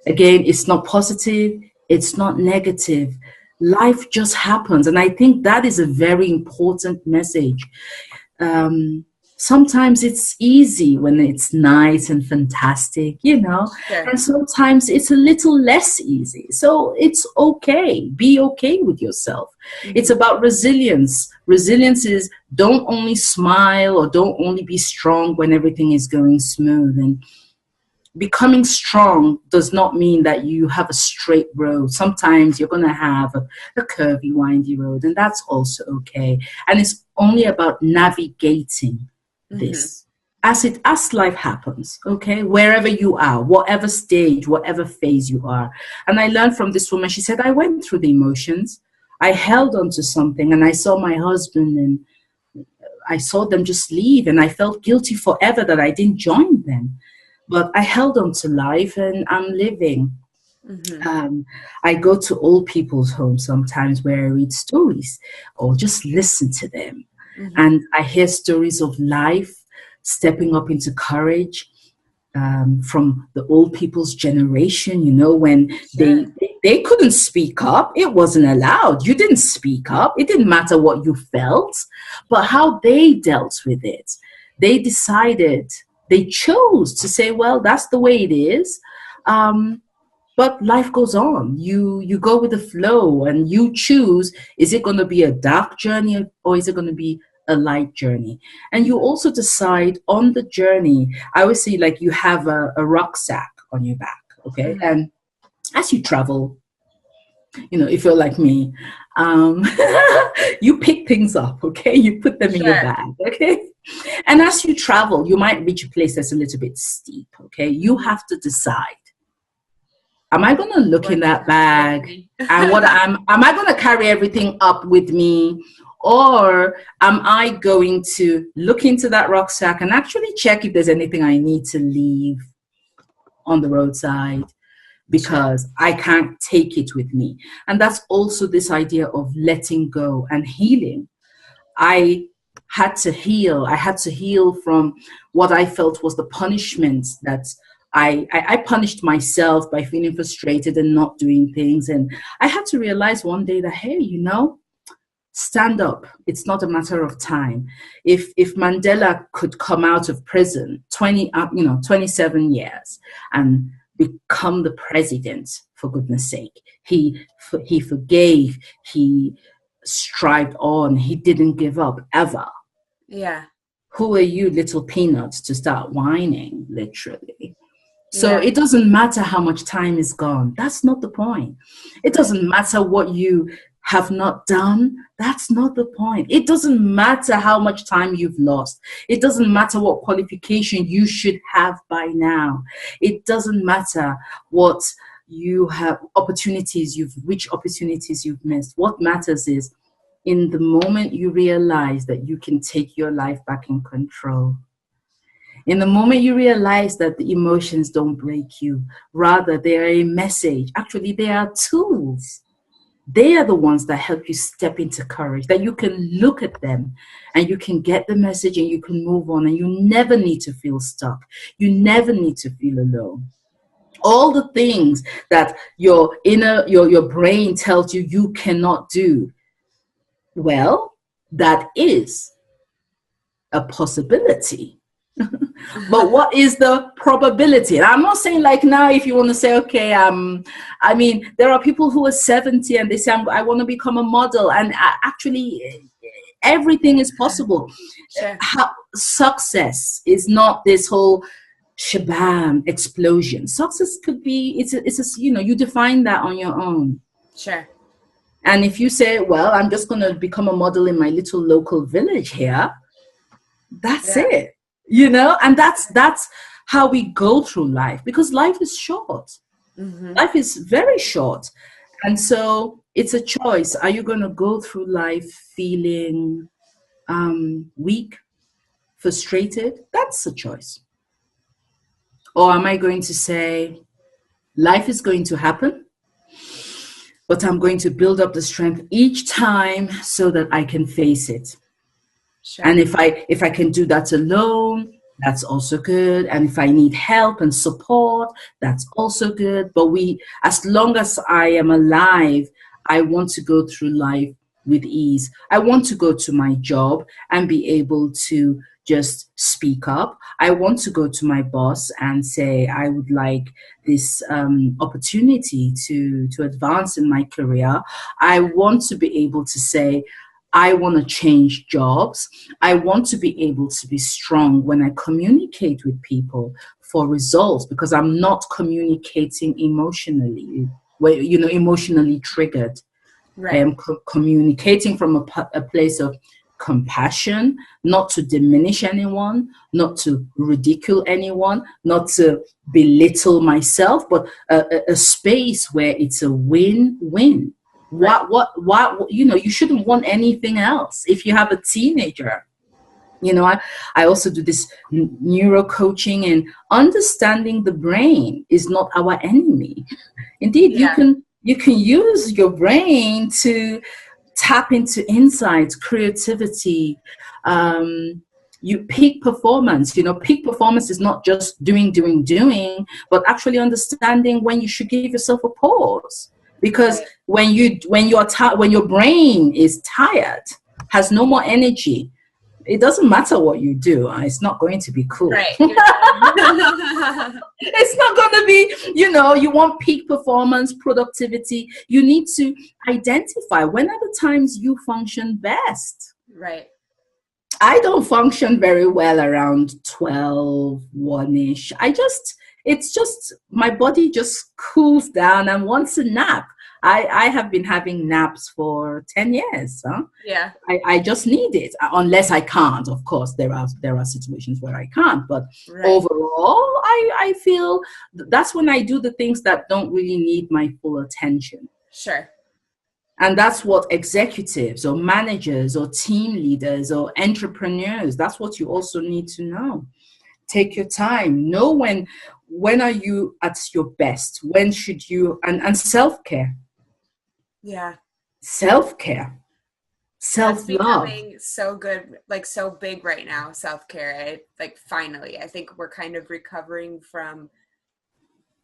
Again, it's not positive, it's not negative. Life just happens. And I think that is a very important message. um, Sometimes it's easy when it's nice and fantastic, Sure. and sometimes it's a little less easy. So it's okay. Be okay with yourself. It's Mm-hmm. about resilience. Resilience is don't only smile or don't only be strong when everything is going smooth. And becoming strong does not mean that you have a straight road. Sometimes you're going to have a curvy, windy road, and that's also okay. And it's only about navigating Mm-hmm. this as life happens, okay? Wherever you are, whatever stage, whatever phase you are. And I learned from this woman. She said, I went through the emotions. I held on to something, and I saw my husband, and I saw them just leave, and I felt guilty forever that I didn't join them. But I held on to life, and I'm living. Mm-hmm. I go to old people's homes sometimes where I read stories or just listen to them. Mm-hmm. And I hear stories of life, stepping up into courage, from the old people's generation, when Sure. they couldn't speak up. It wasn't allowed. You didn't speak up. It didn't matter what you felt, but how they dealt with it. They decided, they chose to say, well, that's the way it is. But life goes on. You go with the flow, and you choose, is it going to be a dark journey, or is it going to be a light journey? And you also decide on the journey. I always say, like, you have a rucksack on your back, okay? Mm-hmm. And as you travel, if you're like me, um, you pick things up, okay? You put them in your Sure. bag, okay? And as you travel, you might reach a place that's a little bit steep, okay? You have to decide, am I going to look in What to that carry with bag, me. and am I going to carry everything up with me, or am I going to look into that rucksack and actually check if there's anything I need to leave on the roadside Sure. because I can't take it with me? And that's also this idea of letting go and healing. I had to heal. I had to heal from what I felt was the punishment that I punished myself by feeling frustrated and not doing things. And I had to realize one day that, hey, stand up. It's not a matter of time. If Mandela could come out of prison 27 years and become the president, for goodness sake, he forgave, he strived on, he didn't give up ever. Yeah. Who are you, little peanuts, to start whining, literally? So Yeah. it doesn't matter how much time is gone. That's not the point. It Right. doesn't matter what you have not done. That's not the point. It doesn't matter how much time you've lost. It doesn't matter what qualification you should have by now. It doesn't matter what you have, which opportunities you've missed. What matters is, in the moment you realize that you can take your life back in control, in the moment you realize that the emotions don't break you, rather they are a message. Actually, they are tools. They are the ones that help you step into courage, that you can look at them and you can get the message and you can move on, and you never need to feel stuck. You never need to feel alone. All the things that your brain tells you you cannot do, well, that is a possibility. But what is the probability? And I'm not saying, like, now if you want to say, okay, I mean, there are people who are 70 and they say, I want to become a model, and actually everything is possible. Sure. Success is not this whole shabam explosion. Success could be, you define that on your own. Sure. And if you say, well, I'm just going to become a model in my little local village here, that's Yeah. it. And that's how we go through life, because life is short. Mm-hmm. Life is very short. And so it's a choice. Are you going to go through life feeling weak, frustrated? That's a choice. Or am I going to say, life is going to happen, but I'm going to build up the strength each time so that I can face it. Sure. And if I can do that alone, that's also good. And if I need help and support, that's also good. But as long as I am alive, I want to go through life with ease. I want to go to my job and be able to just speak up. I want to go to my boss and say, I would like this opportunity to advance in my career. I want to be able to say, I want to change jobs. I want to be able to be strong when I communicate with people for results, because I'm not communicating emotionally, emotionally triggered. Right. I am communicating from a place of compassion, not to diminish anyone, not to ridicule anyone, not to belittle myself, but a space where it's a win-win. Right. What, you shouldn't want anything else. If you have a teenager, I also do this neuro-coaching, and understanding the brain is not our enemy. Indeed, Yeah. you can use your brain to tap into insights, creativity, you peak performance. Peak performance is not just doing, but actually understanding when you should give yourself a pause. Because when your brain is tired, has no more energy, it doesn't matter what you do. It's not going to be cool. Right. It's not going to be, you want peak performance, productivity. You need to identify when are the times you function best. Right. I don't function very well around 12, 1-ish. It's just, my body just cools down and wants a nap. I have been having naps for 10 years. Huh? Yeah. I just need it, unless I can't. Of course, there are situations where I can't. But overall, I feel that's when I do the things that don't really need my full attention. Sure. And that's what executives or managers or team leaders or entrepreneurs, that's what you also need to know. Take your time. Know when are you at your best? When should you, and self-care. Yeah. Self-care. Self-love. That's becoming so good, like so big right now, self-care. Finally, I think we're kind of recovering from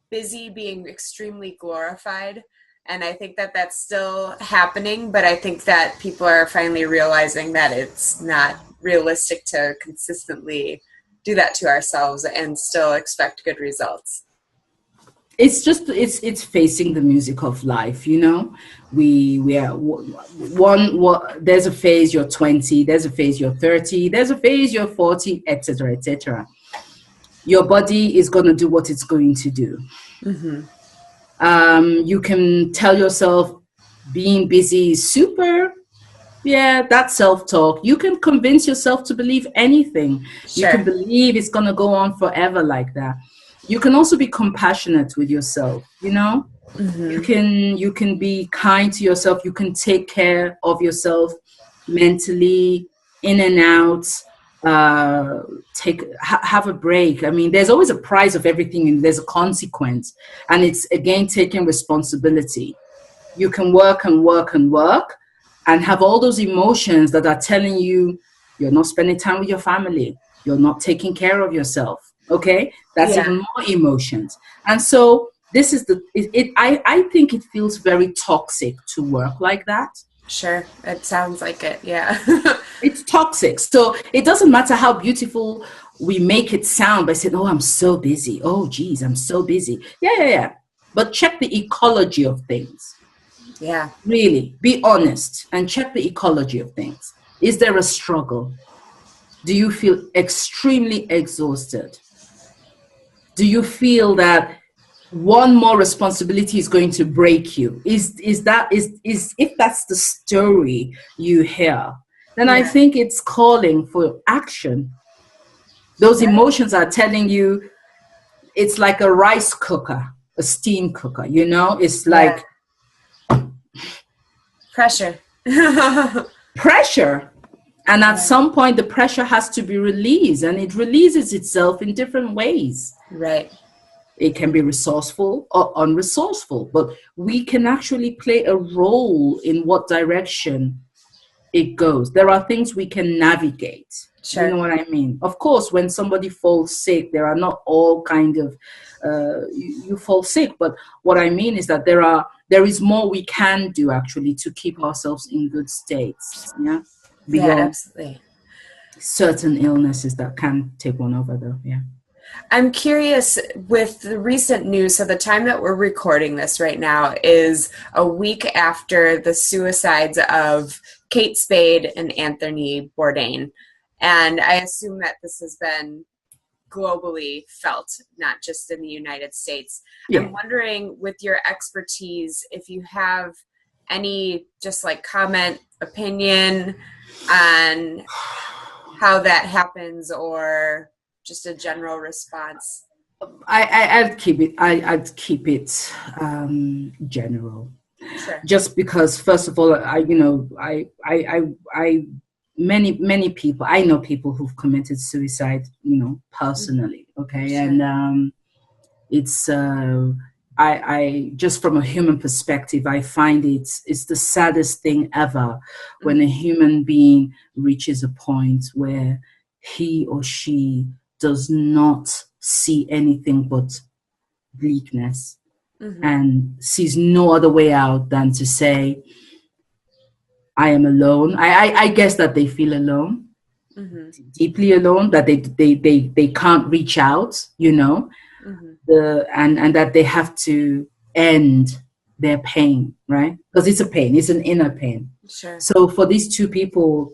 busy being extremely glorified. And I think that that's still happening, but I think that people are finally realizing that it's not realistic to consistently do that to ourselves and still expect good results. It's just, it's facing the music of life, we are there's a phase you're 20, there's a phase you're 30, there's a phase you're 40, etc., etc. Your body is going to do what it's going to do. Mm-hmm. You can tell yourself being busy is super. Yeah, that's self-talk. You can convince yourself to believe anything. Sure. You can believe it's going to go on forever like that. You can also be compassionate with yourself, Mm-hmm. You can be kind to yourself. You can take care of yourself mentally, in and out. Have a break. I mean, there's always a price of everything, and there's a consequence. And it's, again, taking responsibility. You can work and work and work and have all those emotions that are telling you you're not spending time with your family. You're not taking care of yourself. Okay, that's even more emotions. And so this is I think it feels very toxic to work like that. Sure, it sounds like it. Yeah. It's toxic. So it doesn't matter how beautiful we make it sound by saying, oh, I'm so busy. Oh, geez, I'm so busy. Yeah. But check the ecology of things. Yeah. Really, be honest and check the ecology of things. Is there a struggle? Do you feel extremely exhausted? Do you feel that one more responsibility is going to break you? Is if that's the story you hear, then I think it's calling for action. Those emotions are telling you it's like a rice cooker, a steam cooker, it's like pressure. Pressure. And at some point, the pressure has to be released, and it releases itself in different ways. Right. It can be resourceful or unresourceful, but we can actually play a role in what direction it goes. There are things we can navigate. Sure. You know what I mean? Of course, when somebody falls sick, there are not all kind of, you fall sick, but what I mean is that there is more we can do actually to keep ourselves in good states. Yeah. Beyond absolutely. certain illnesses that can take one over though. Yeah. I'm curious with the recent news. So the time that we're recording this right now is a week after the suicides of Kate Spade and Anthony Bourdain. And I assume that this has been globally felt, not just in the United States. Yeah. I'm wondering, with your expertise, if you have any just like comment, opinion on how that happens, or just a general response. I'd keep it general. Sure. Just because, first of all, many people, I know people who've committed suicide, personally. Okay. Sure. And it's I just from a human perspective, I find it's the saddest thing ever when a human being reaches a point where he or she does not see anything but bleakness and sees no other way out than to say, I am alone. I guess that they feel alone, deeply alone, that they can't reach out, and that they have to end their pain, right? Because it's a pain, it's an inner pain. Sure. So for these two people,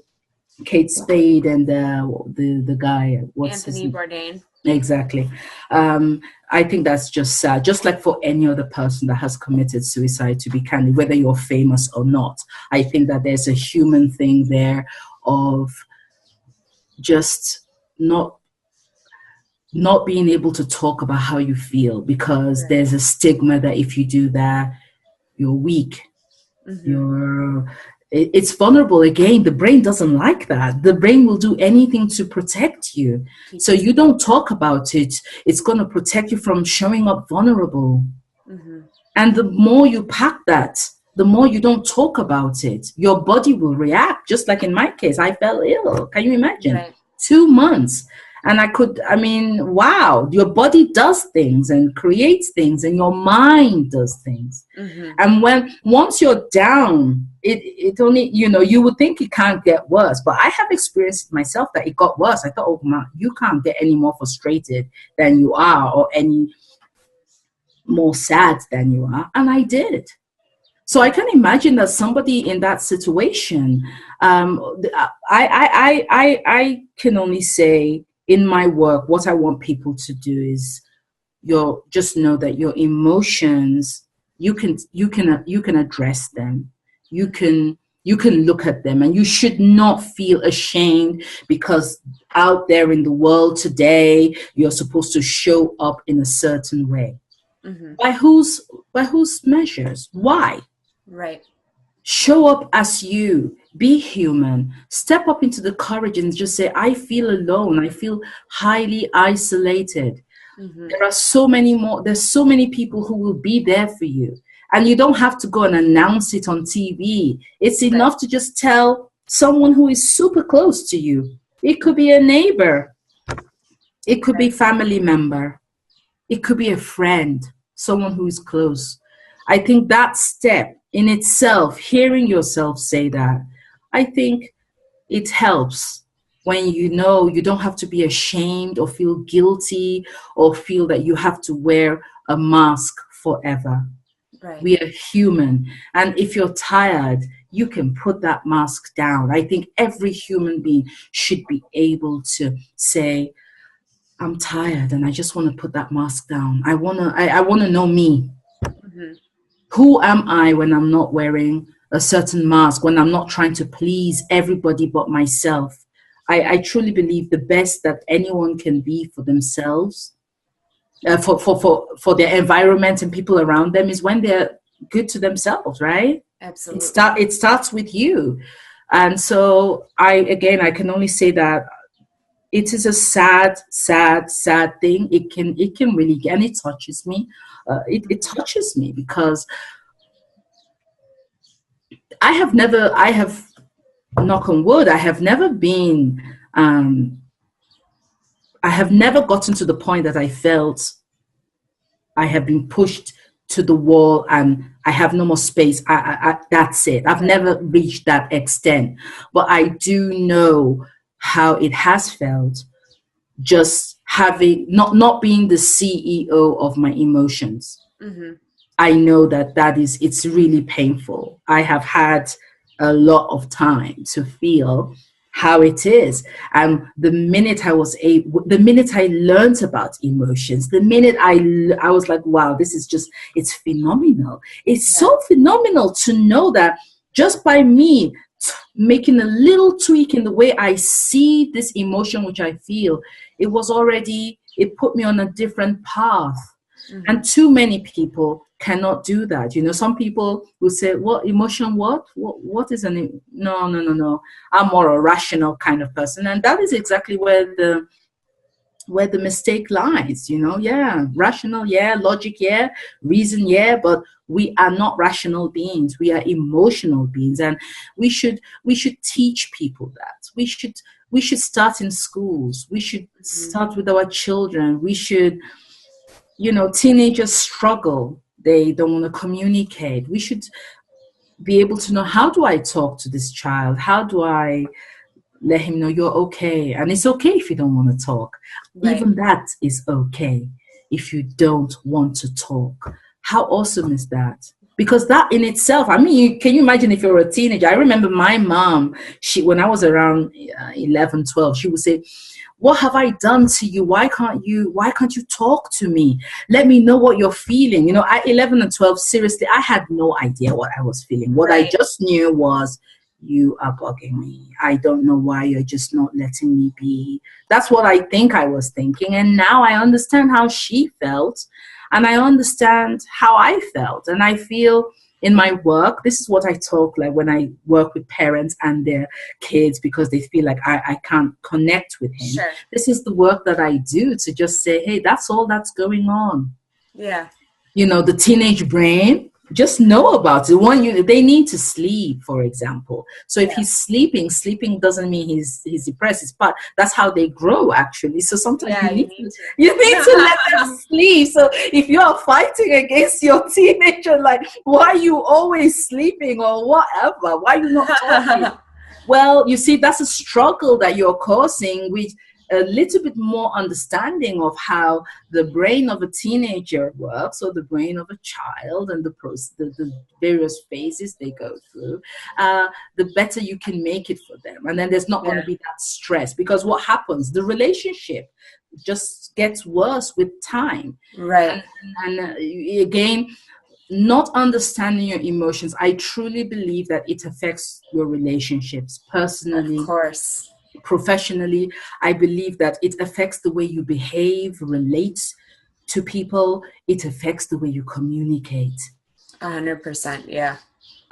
Kate Spade and the guy, what's Anthony Bourdain. Exactly. I think that's just sad. Just like for any other person that has committed suicide, to be candid, whether you're famous or not, I think that there's a human thing there of just not being able to talk about how you feel, because there's a stigma that if you do that, you're weak. It's vulnerable. Again, the brain doesn't like that. The brain will do anything to protect you. So you don't talk about it, it's going to protect you from showing up vulnerable. And the more you pack that, the more you don't talk about it, your body will react. Just like in my case, I fell ill. Can you imagine? Right. 2 months. And wow, your body does things and creates things, and your mind does things. And once you're down, it only, you would think it can't get worse. But I have experienced myself that it got worse. I thought, oh man, you can't get any more frustrated than you are, or any more sad than you are. And I did. So I can imagine that somebody in that situation, I can only say, in my work, what I want people to do is just know that your emotions, you can address them. You can look at them, and you should not feel ashamed, because out there in the world today, you're supposed to show up in a certain way. By whose measures? Why? Right. Show up as you. Be human. Step up into the courage and just say, I feel alone. I feel highly isolated. There's so many people who will be there for you. And you don't have to go and announce it on TV. It's enough to just tell someone who is super close to you. It could be a neighbor. It could be a family member. It could be a friend, someone who is close. I think that step in itself, hearing yourself say that, I think it helps when you don't have to be ashamed or feel guilty or feel that you have to wear a mask forever. Right. We are human. And if you're tired, you can put that mask down. I think every human being should be able to say, I'm tired and I just want to put that mask down. I want to know me. Who am I when I'm not wearing a certain mask, when I'm not trying to please everybody but myself? I truly believe the best that anyone can be for themselves, for their environment and people around them, is when they're good to themselves, right? Absolutely. It starts with you. And so I can only say that it is a sad, sad, sad thing. It can really, and it touches me. It touches me because I have, knock on wood, I have never gotten to the point that I felt I have been pushed to the wall and I have no more space. That's it. I've never reached that extent, but I do know how it has felt, just having not being the CEO of my emotions. Mm-hmm. I know it's really painful. I have had a lot of time to feel how it is. And the minute I learned about emotions, the minute I was like, wow, it's phenomenal. It's so phenomenal to know that just by me making a little tweak in the way I see this emotion, which I feel, it put me on a different path. Mm-hmm. And too many people cannot do that. Some people will say, what emotion, what is no. I'm more a rational kind of person. And that is exactly where the mistake lies. Rational, logic, reason, but we are not rational beings. We are emotional beings, and we should teach people that. We should start in schools. We should start with our children. We should, teenagers struggle. They don't want to communicate. We should be able to know, how do I talk to this child? How do I let him know you're okay? And it's okay if you don't want to talk. Right. Even that is okay if you don't want to talk. How awesome is that? Because that in itself, can you imagine if you're a teenager? I remember my mom, when I was around 11, 12, she would say, what have I done to you? Why can't you talk to me? Let me know what you're feeling. At 11 and 12, seriously, I had no idea what I was feeling. What I just knew was, you are bugging me. I don't know why you're just not letting me be. That's what I think I was thinking. And now I understand how she felt, and I understand how I felt. And I feel in my work, this is what I talk like when I work with parents and their kids, because they feel like I can't connect with him. Sure. This is the work that I do, to just say, hey, that's all that's going on. Yeah. The teenage brain, just know about it. They need to sleep, for example. So if he's sleeping doesn't mean he's depressed. That's how they grow, actually. So sometimes you need to let them sleep. So if you are fighting against your teenager, like, why are you always sleeping or whatever? Why are you not talking? Well, you see, that's a struggle that you're causing, with a little bit more understanding of how the brain of a teenager works, or the brain of a child, and the various phases they go through, the better you can make it for them. And then there's not going to be that stress, because what happens, the relationship just gets worse with time. Right. And again, not understanding your emotions, I truly believe that it affects your relationships personally. Of course. Professionally, I believe that it affects the way you behave, relate to people. It affects the way you communicate. 100%, yeah.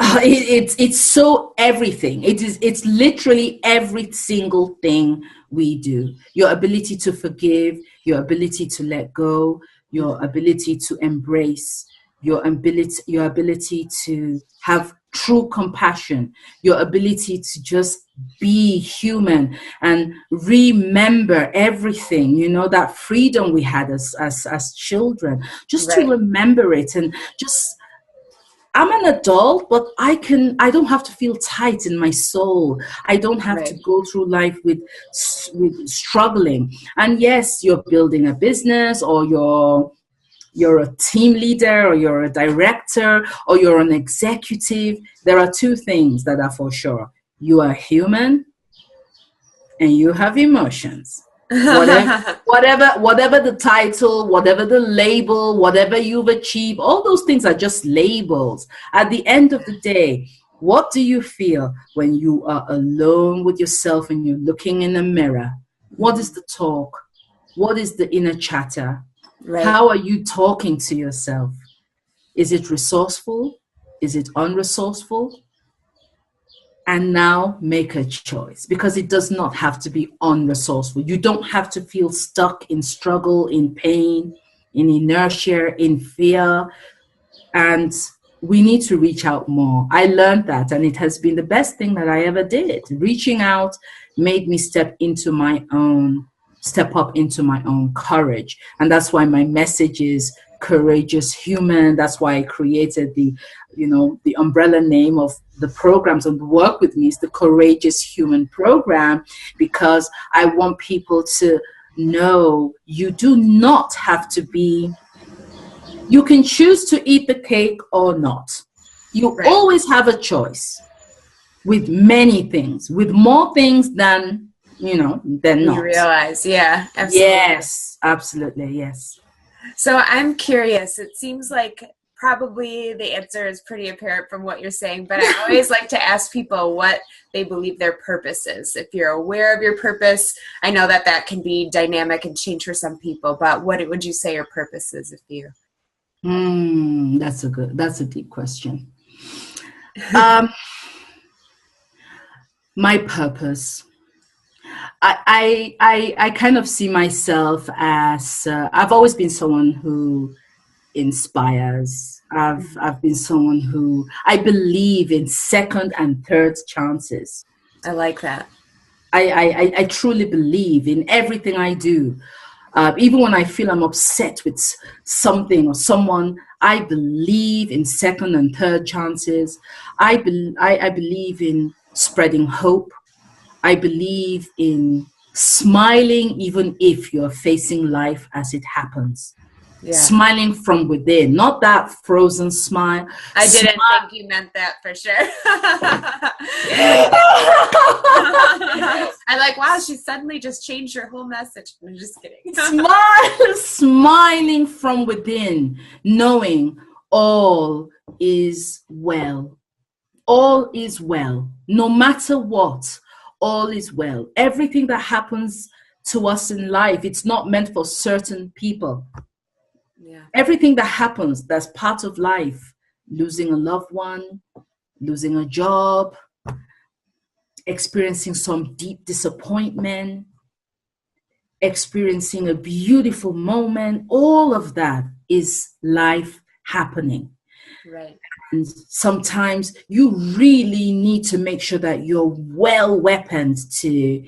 It's so everything. It's literally every single thing we do. Your ability to forgive, your ability to let go, your ability to embrace, your ability to have true compassion, your ability to just be human and remember everything, that freedom we had as children, just to remember it. And just, I'm an adult, but I don't have to feel tight in my soul. I don't have to go through life with struggling. And yes, you're building a business, or you're a team leader, or you're a director, or you're an executive. There are two things that are for sure. You are human, and you have emotions. Whatever the title, whatever the label, whatever you've achieved, all those things are just labels. At the end of the day, what do you feel when you are alone with yourself and you're looking in the mirror? What is the talk? What is the inner chatter? Right. How are you talking to yourself? Is it resourceful? Is it unresourceful? and now make a choice, because it does not have to be unresourceful. You don't have to feel stuck in struggle, in pain, in inertia, in fear. And we need to reach out more. I learned that, and it has been the best thing that I ever did. Reaching out made me step up into my own courage. And that's why my message is courageous human. That's why I created the umbrella name of the programs and the work with me is the Courageous Human Program, because I want people to know you do not have to be, you can choose to eat the cake or not. You always have a choice with many things, with more things than than not. You realize, yeah, absolutely. Yes, absolutely, yes. So I'm curious. It seems like probably the answer is pretty apparent from what you're saying, but I always like to ask people what they believe their purpose is. If you're aware of your purpose, I know that can be dynamic and change for some people, but what would you say your purpose is if you? That's a deep question. My purpose. I kind of see myself as I've always been someone who inspires. I've been someone who I believe in second and third chances. I like that. I truly believe in everything I do. Even when I feel I'm upset with something or someone, I believe in second and third chances. I believe in spreading hope. I believe in smiling even if you're facing life as it happens. Yeah. Smiling from within, not that frozen smile. I didn't think you meant that for sure. I'm like, wow, she suddenly just changed her whole message. I'm just kidding. Smiling from within, knowing all is well. All is well, no matter what. All is well. Everything that happens to us in life, it's not meant for certain people. Yeah. Everything that happens, that's part of life. Losing a loved one, losing a job, experiencing some deep disappointment, experiencing a beautiful moment, all of that is life happening. Right. And sometimes you really need to make sure that you're well weaponed to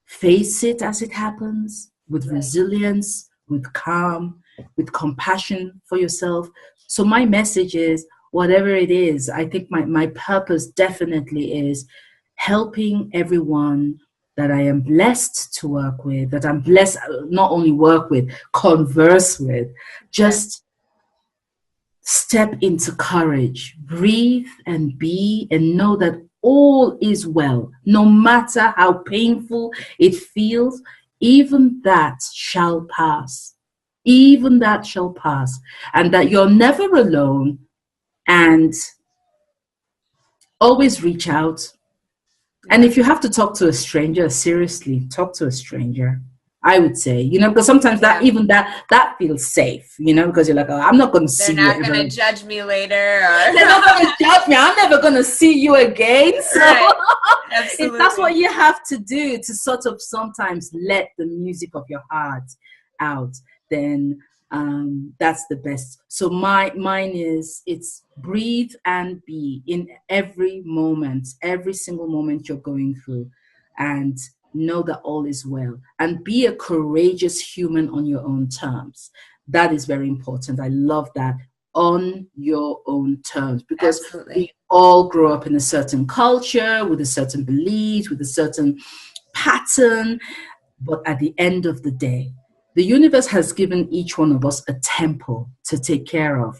face it as it happens, with resilience, with calm, with compassion for yourself. So my message is, whatever it is, I think my purpose definitely is helping everyone that I am blessed to work with, that I'm blessed not only work with, converse with, just step into courage, breathe and be, and know that all is well, no matter how painful it feels. Even that shall pass. Even that shall pass. And that you're never alone, and always reach out. And if you have to talk to a stranger, seriously, talk to a stranger. I would say, because sometimes that feels safe, because you're like, oh, I'm not going to see you. They're not going to judge me later. They're not going to judge me. I'm never going to see you again. So if that's what you have to do to sort of sometimes let the music of your heart out, then that's the best. So mine is, it's breathe and be in every moment, every single moment you're going through, and know that all is well, and be a courageous human on your own terms. That is very important. I love that, on your own terms, because we all grow up in a certain culture, with a certain belief, with a certain pattern. But at the end of the day, the universe has given each one of us a temple to take care of.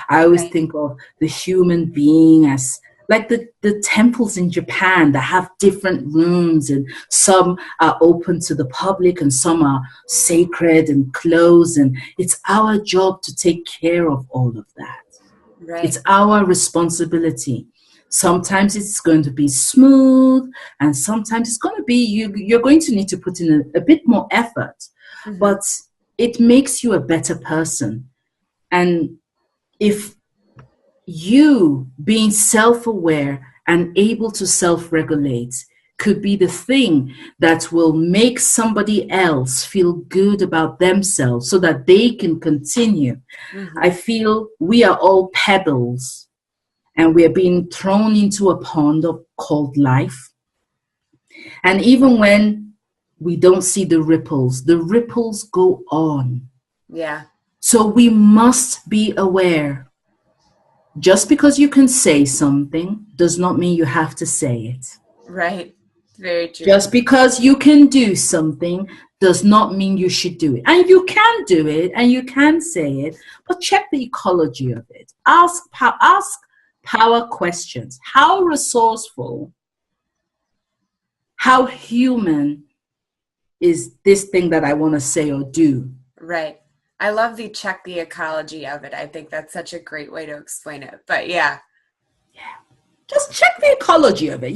I always think of the human being as like the temples in Japan that have different rooms, and some are open to the public and some are sacred and closed. And it's our job to take care of all of that. Right. It's our responsibility. Sometimes it's going to be smooth, and sometimes it's going to be, you're going to need to put in a bit more effort. Mm-hmm. But it makes you a better person. And if you being self-aware and able to self-regulate could be the thing that will make somebody else feel good about themselves so that they can continue. I feel we are all pebbles and we are being thrown into a pond called life. And even when we don't see the ripples go on. Yeah. So we must be aware. Just because you can say something does not mean you have to say it. Right. Very true. Just because you can do something does not mean you should do it. And you can do it and you can say it, but check the ecology of it. Ask power questions. How resourceful, how human is this thing that I want to say or do? Right. I love the check the ecology of it. I think that's such a great way to explain it. But yeah. Just check the ecology of it.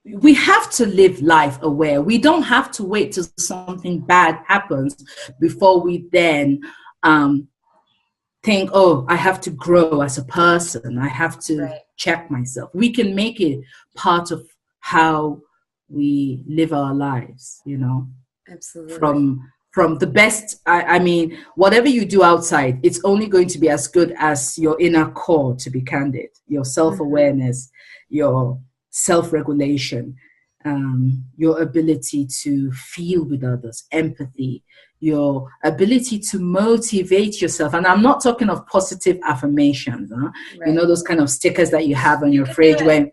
We have to live life aware. We don't have to wait till something bad happens before we then think, oh, I have to grow as a person. I have to check myself. We can make it part of how we live our lives, Absolutely. From the best. I mean, whatever you do outside, it's only going to be as good as your inner core, to be candid, your self-awareness, your self-regulation, your ability to feel with others, empathy, your ability to motivate yourself. And I'm not talking of positive affirmations, those kind of stickers that you have on your fridge where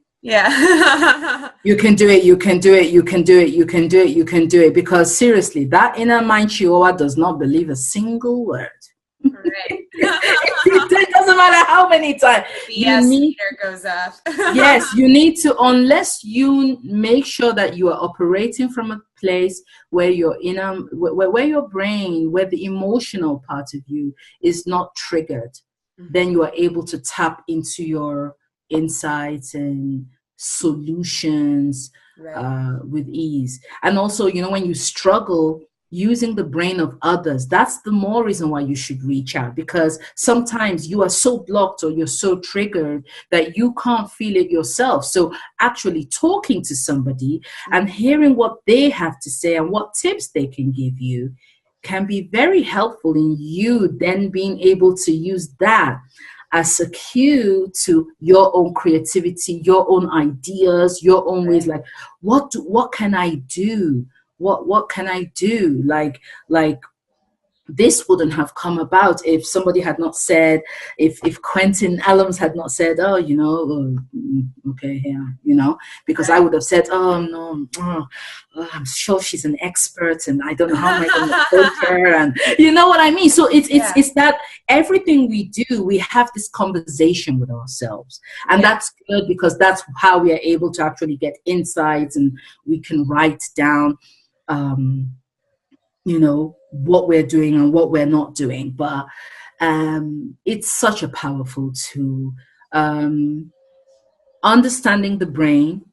you can do it, you can do it, you can do it, you can do it, you can do it. Because seriously, that inner mind chihuahua does not believe a single word. Right. It doesn't matter how many times. The meter goes up. Yes, you need to, unless you make sure that you are operating from a place where your inner, where your brain, where the emotional part of you is not triggered, then you are able to tap into your insights and solutions with ease. And also, when you struggle using the brain of others, that's the more reason why you should reach out, because sometimes you are so blocked or you're so triggered that you can't feel it yourself. So actually talking to somebody and hearing what they have to say and what tips they can give you can be very helpful in you then being able to use that as a cue to your own creativity, your own ideas, your own ways. Like, what can I do? What can I do? Like this wouldn't have come about if somebody had not said, if Quentin Allums had not said, okay, yeah, because I would have said, oh no, I'm sure she's an expert and I don't know how am I going to coach her, and you know what I mean. So it's that everything we do, we have this conversation with ourselves, and that's good because that's how we are able to actually get insights, and we can write down what we're doing and what we're not doing. But it's such a powerful tool. Understanding the brain,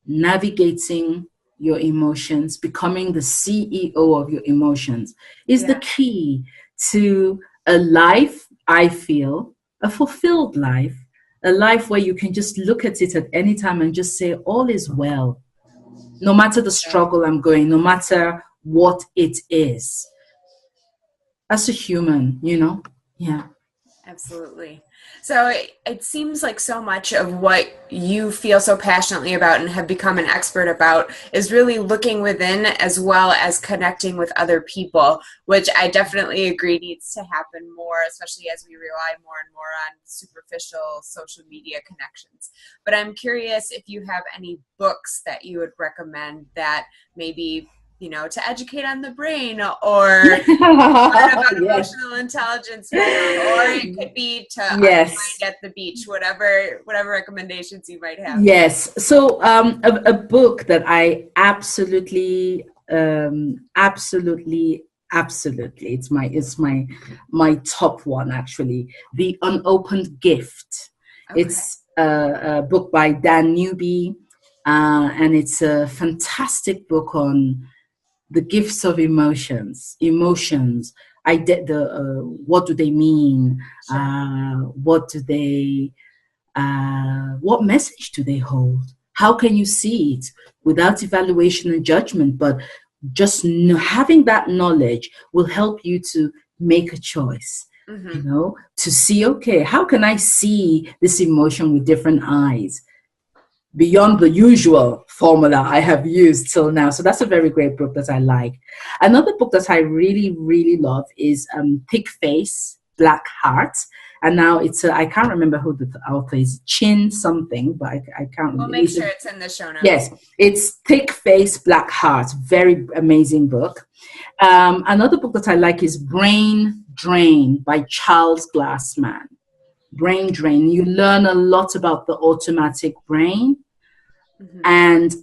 navigating your emotions, becoming the CEO of your emotions is the key to a life, I feel, a fulfilled life, a life where you can just look at it at any time and just say, all is well. No matter the struggle I'm going, no matter what it is. As a human, Yeah. Absolutely. So it seems like so much of what you feel so passionately about and have become an expert about is really looking within as well as connecting with other people, which I definitely agree needs to happen more, especially as we rely more and more on superficial social media connections. But I'm curious if you have any books that you would recommend that maybe to educate on the brain, or about emotional intelligence, or it could be to unwind at the beach, whatever recommendations you might have. Yes. So a book that I absolutely, it's my top one, actually, The Unopened Gift. Okay. It's a book by Dan Newby, and it's a fantastic book on the gifts of emotions. What do they mean? Sure. What do they What message do they hold? How can you see it without evaluation and judgment? But just having that knowledge will help you to make a choice, you know, to see, okay, how can I see this emotion with different eyes beyond the usual formula I have used till now? So that's a very great book that I like. Another book that I really, really love is Thick Face, Black Heart. And now I can't remember who the author is, Chin something, but I can't. We'll make sure it's in the show notes. Yes, it's Thick Face, Black Heart. Very amazing book. Another book that I like is Brain Drain by Charles Glassman. Brain Drain. You learn a lot about the automatic brain. And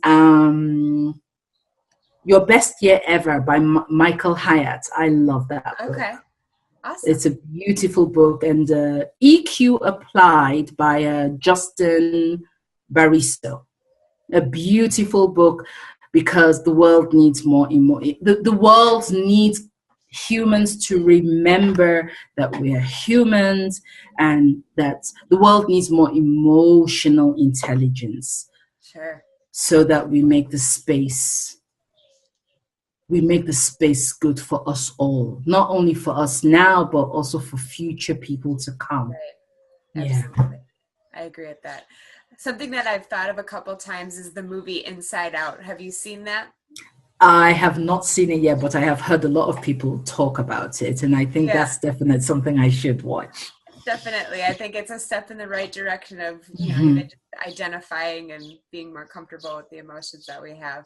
Your Best Year Ever by Michael Hyatt. I love that book. Okay. Awesome. It's a beautiful book. And EQ Applied by Justin Baristo. A beautiful book, because the world needs more. The world needs humans to remember that we are humans, and that the world needs more emotional intelligence. Sure. So that we make the space good for us all, not only for us now, but also for future people to come. Right. Yeah. Absolutely. I agree with that. Something that I've thought of a couple times is the movie Inside Out. Have you seen that? I have not seen it yet, but I have heard a lot of people talk about it, and I think that's definitely something I should watch. Definitely. I think it's a step in the right direction of even just identifying and being more comfortable with the emotions that we have.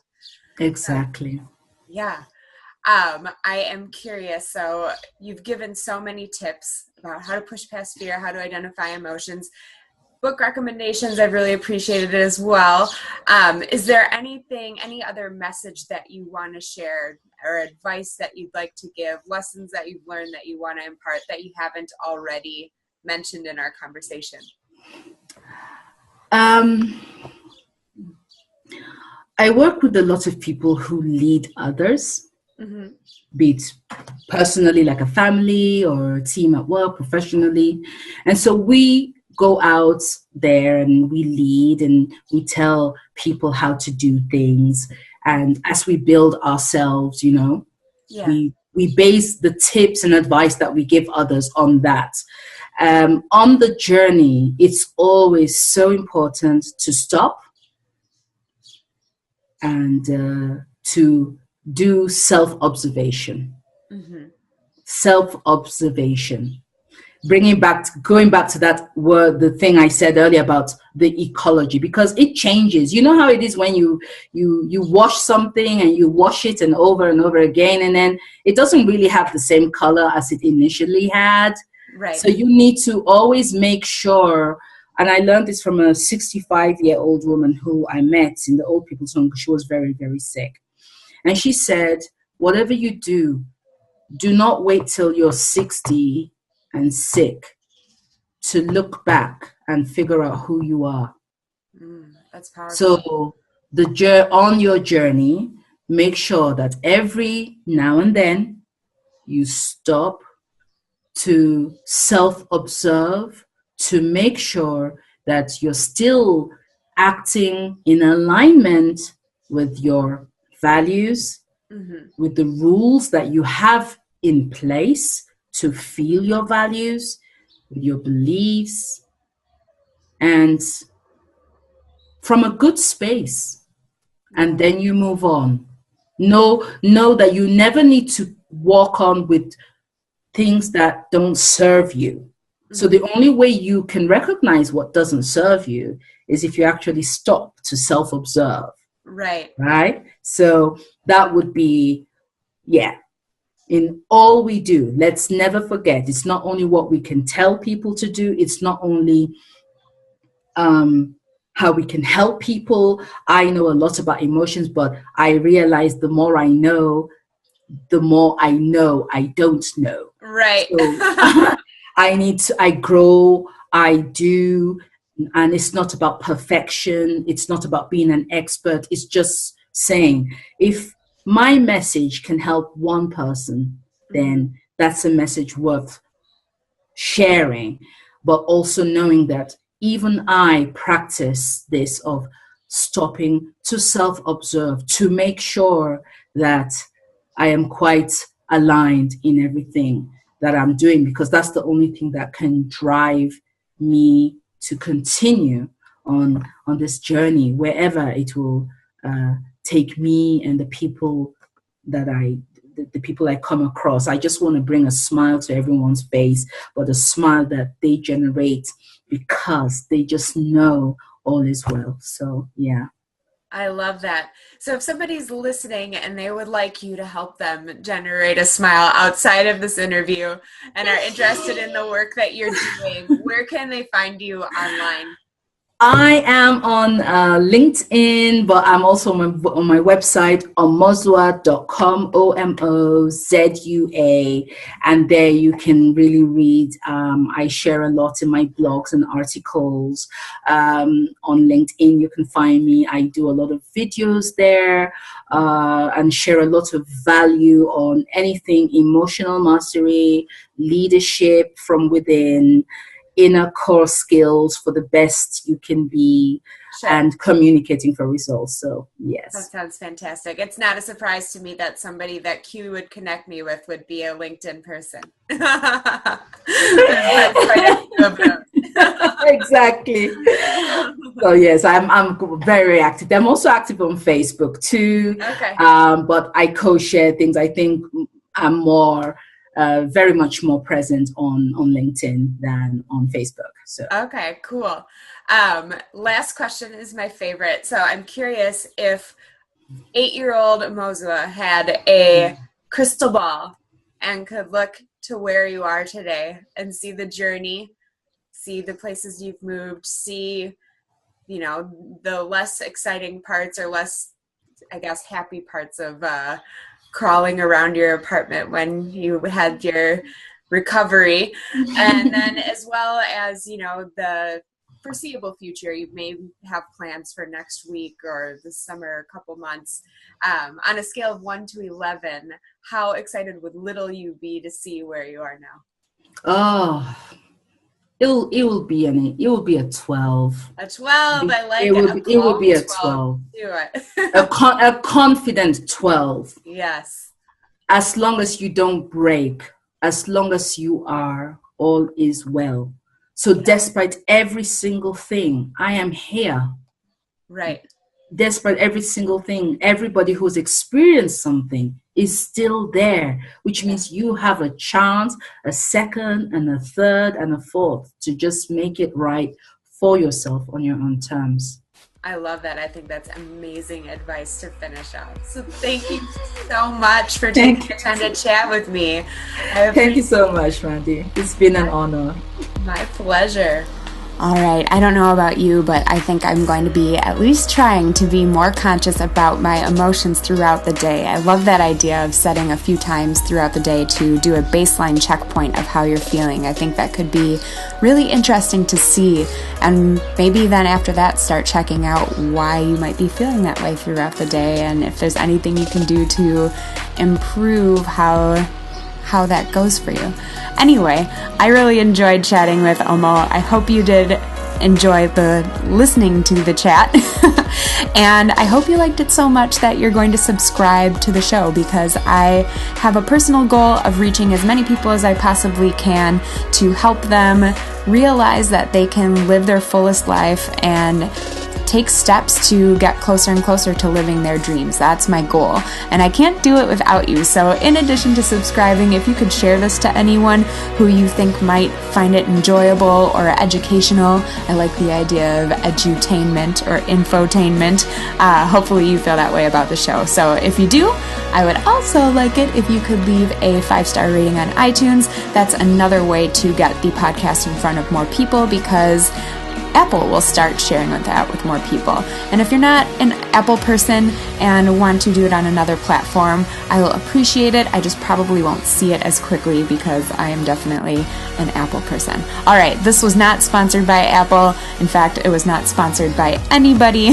Exactly. Yeah. I am curious. So you've given so many tips about how to push past fear, how to identify emotions. Book recommendations, I've really appreciated it as well. Is there any other message that you want to share, or advice that you'd like to give, lessons that you've learned that you want to impart that you haven't already mentioned in our conversation? I work with a lot of people who lead others, be it personally, like a family, or a team at work, professionally. And so we go out there and we lead and we tell people how to do things. And as we build ourselves, we base the tips and advice that we give others on that. On the journey, it's always so important to stop and to do self-observation. Self-observation. Going back to that word, the thing I said earlier about the ecology, because it changes. You know how it is when you wash something and you wash it and over again, and then it doesn't really have the same color as it initially had. Right. So you need to always make sure, and I learned this from a 65-year-old woman who I met in the old people's home, because she was very, very sick. And she said, whatever you do, do not wait till you're 60 and sick to look back and figure out who you are. That's powerful. So on your journey, make sure that every now and then you stop to self-observe, to make sure that you're still acting in alignment with your values, with the rules that you have in place to feel your values, with your beliefs, and from a good space. And then you move on. Know that you never need to walk on with things that don't serve you. So the only way you can recognize what doesn't serve you is if you actually stop to self-observe. Right? So that would be, in all we do, let's never forget, it's not only what we can tell people to do, it's not only how we can help people. I know a lot about emotions, but I realize the more I know, the more I know I don't know. Right. So I grow, I do, and it's not about perfection. It's not about being an expert. It's just saying, if my message can help one person, then that's a message worth sharing. But also knowing that even I practice this of stopping to self-observe, to make sure that I am quite aligned in everything that I'm doing, because that's the only thing that can drive me to continue on this journey, wherever it will take me and the people that the people I come across. I just want to bring a smile to everyone's face, but a smile that they generate because they just know all is well. So, yeah. I love that. So if somebody's listening and they would like you to help them generate a smile outside of this interview and are interested in the work that you're doing, where can they find you online? I am on LinkedIn, but I'm also on my website, omozua.com, OMOZUA, and there you can really read. I share a lot in my blogs and articles. On LinkedIn, you can find me. I do a lot of videos there and share a lot of value on anything emotional mastery, leadership from within, inner core skills for the best you can be, sure, and communicating for results. So yes, that sounds fantastic. It's not a surprise to me that somebody that Q would connect me with would be a LinkedIn person. Exactly. So yes, I'm very active. I'm also active on Facebook too. Okay. But I co-share things. I think I'm more very much more present on LinkedIn than on Facebook. So okay, cool. Last question is my favorite. So I'm curious if 8-year-old Omozua had a crystal ball and could look to where you are today and see the journey, see the places you've moved, see, you know, the less exciting parts or less, I guess, happy parts of crawling around your apartment when you had your recovery, and then as well as, you know, the foreseeable future. You may have plans for next week or this summer, a couple months. On a scale of 1 to 11, how excited would little you be to see where you are now? Oh, it will be a 12. A 12. I like it. It will be a 12. Do it. A confident 12. Yes. As long as you don't break, as long as you are, all is well. So despite every single thing, I am here. Right. Despite every single thing, everybody who's experienced something is still there, which means you have a chance, a second and a third and a fourth to just make it right for yourself on your own terms. I love that. I think that's amazing advice to finish off. So thank you so much for taking the time to chat with me. Thank you so much, Mandy. It's been an honor. My pleasure. All right, I don't know about you, but I think I'm going to be at least trying to be more conscious about my emotions throughout the day. I love that idea of setting a few times throughout the day to do a baseline checkpoint of how you're feeling. I think that could be really interesting to see, and maybe then after that start checking out why you might be feeling that way throughout the day, and if there's anything you can do to improve how that goes for you. Anyway, I really enjoyed chatting with Omo. I hope you did enjoy listening to the chat. And I hope you liked it so much that you're going to subscribe to the show, because I have a personal goal of reaching as many people as I possibly can to help them realize that they can live their fullest life and take steps to get closer and closer to living their dreams. That's my goal, and I can't do it without you. So in addition to subscribing, if you could share this to anyone who you think might find it enjoyable or educational. I like the idea of edutainment or infotainment. Hopefully you feel that way about the show. So if you do, I would also like it if you could leave a 5-star rating on iTunes. That's another way to get the podcast in front of more people, because Apple will start sharing that with more people. And if you're not an Apple person and want to do it on another platform, I will appreciate it. I just probably won't see it as quickly because I am definitely an Apple person. All right, this was not sponsored by Apple. In fact, it was not sponsored by anybody.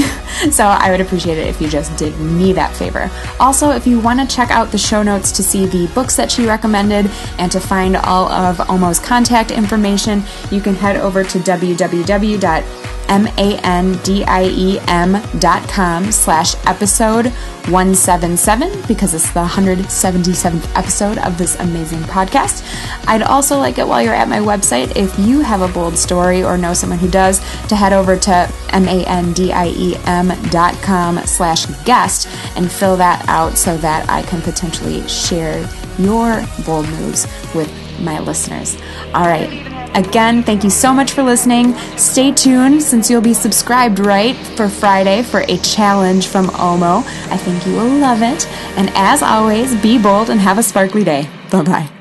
So I would appreciate it if you just did me that favor. Also, if you want to check out the show notes to see the books that she recommended and to find all of Omo's contact information, you can head over to www.mandiem.com/episode 177 because it's the 177th episode of this amazing podcast. I'd also like it while you're at my website, if you have a bold story or know someone who does, to head over to mandiem.com/guest and fill that out so that I can potentially share your bold moves with my listeners. All right. Again, thank you so much for listening. Stay tuned since you'll be subscribed right for Friday for a challenge from Omo. I think you will love it. And as always, be bold and have a sparkly day. Bye-bye.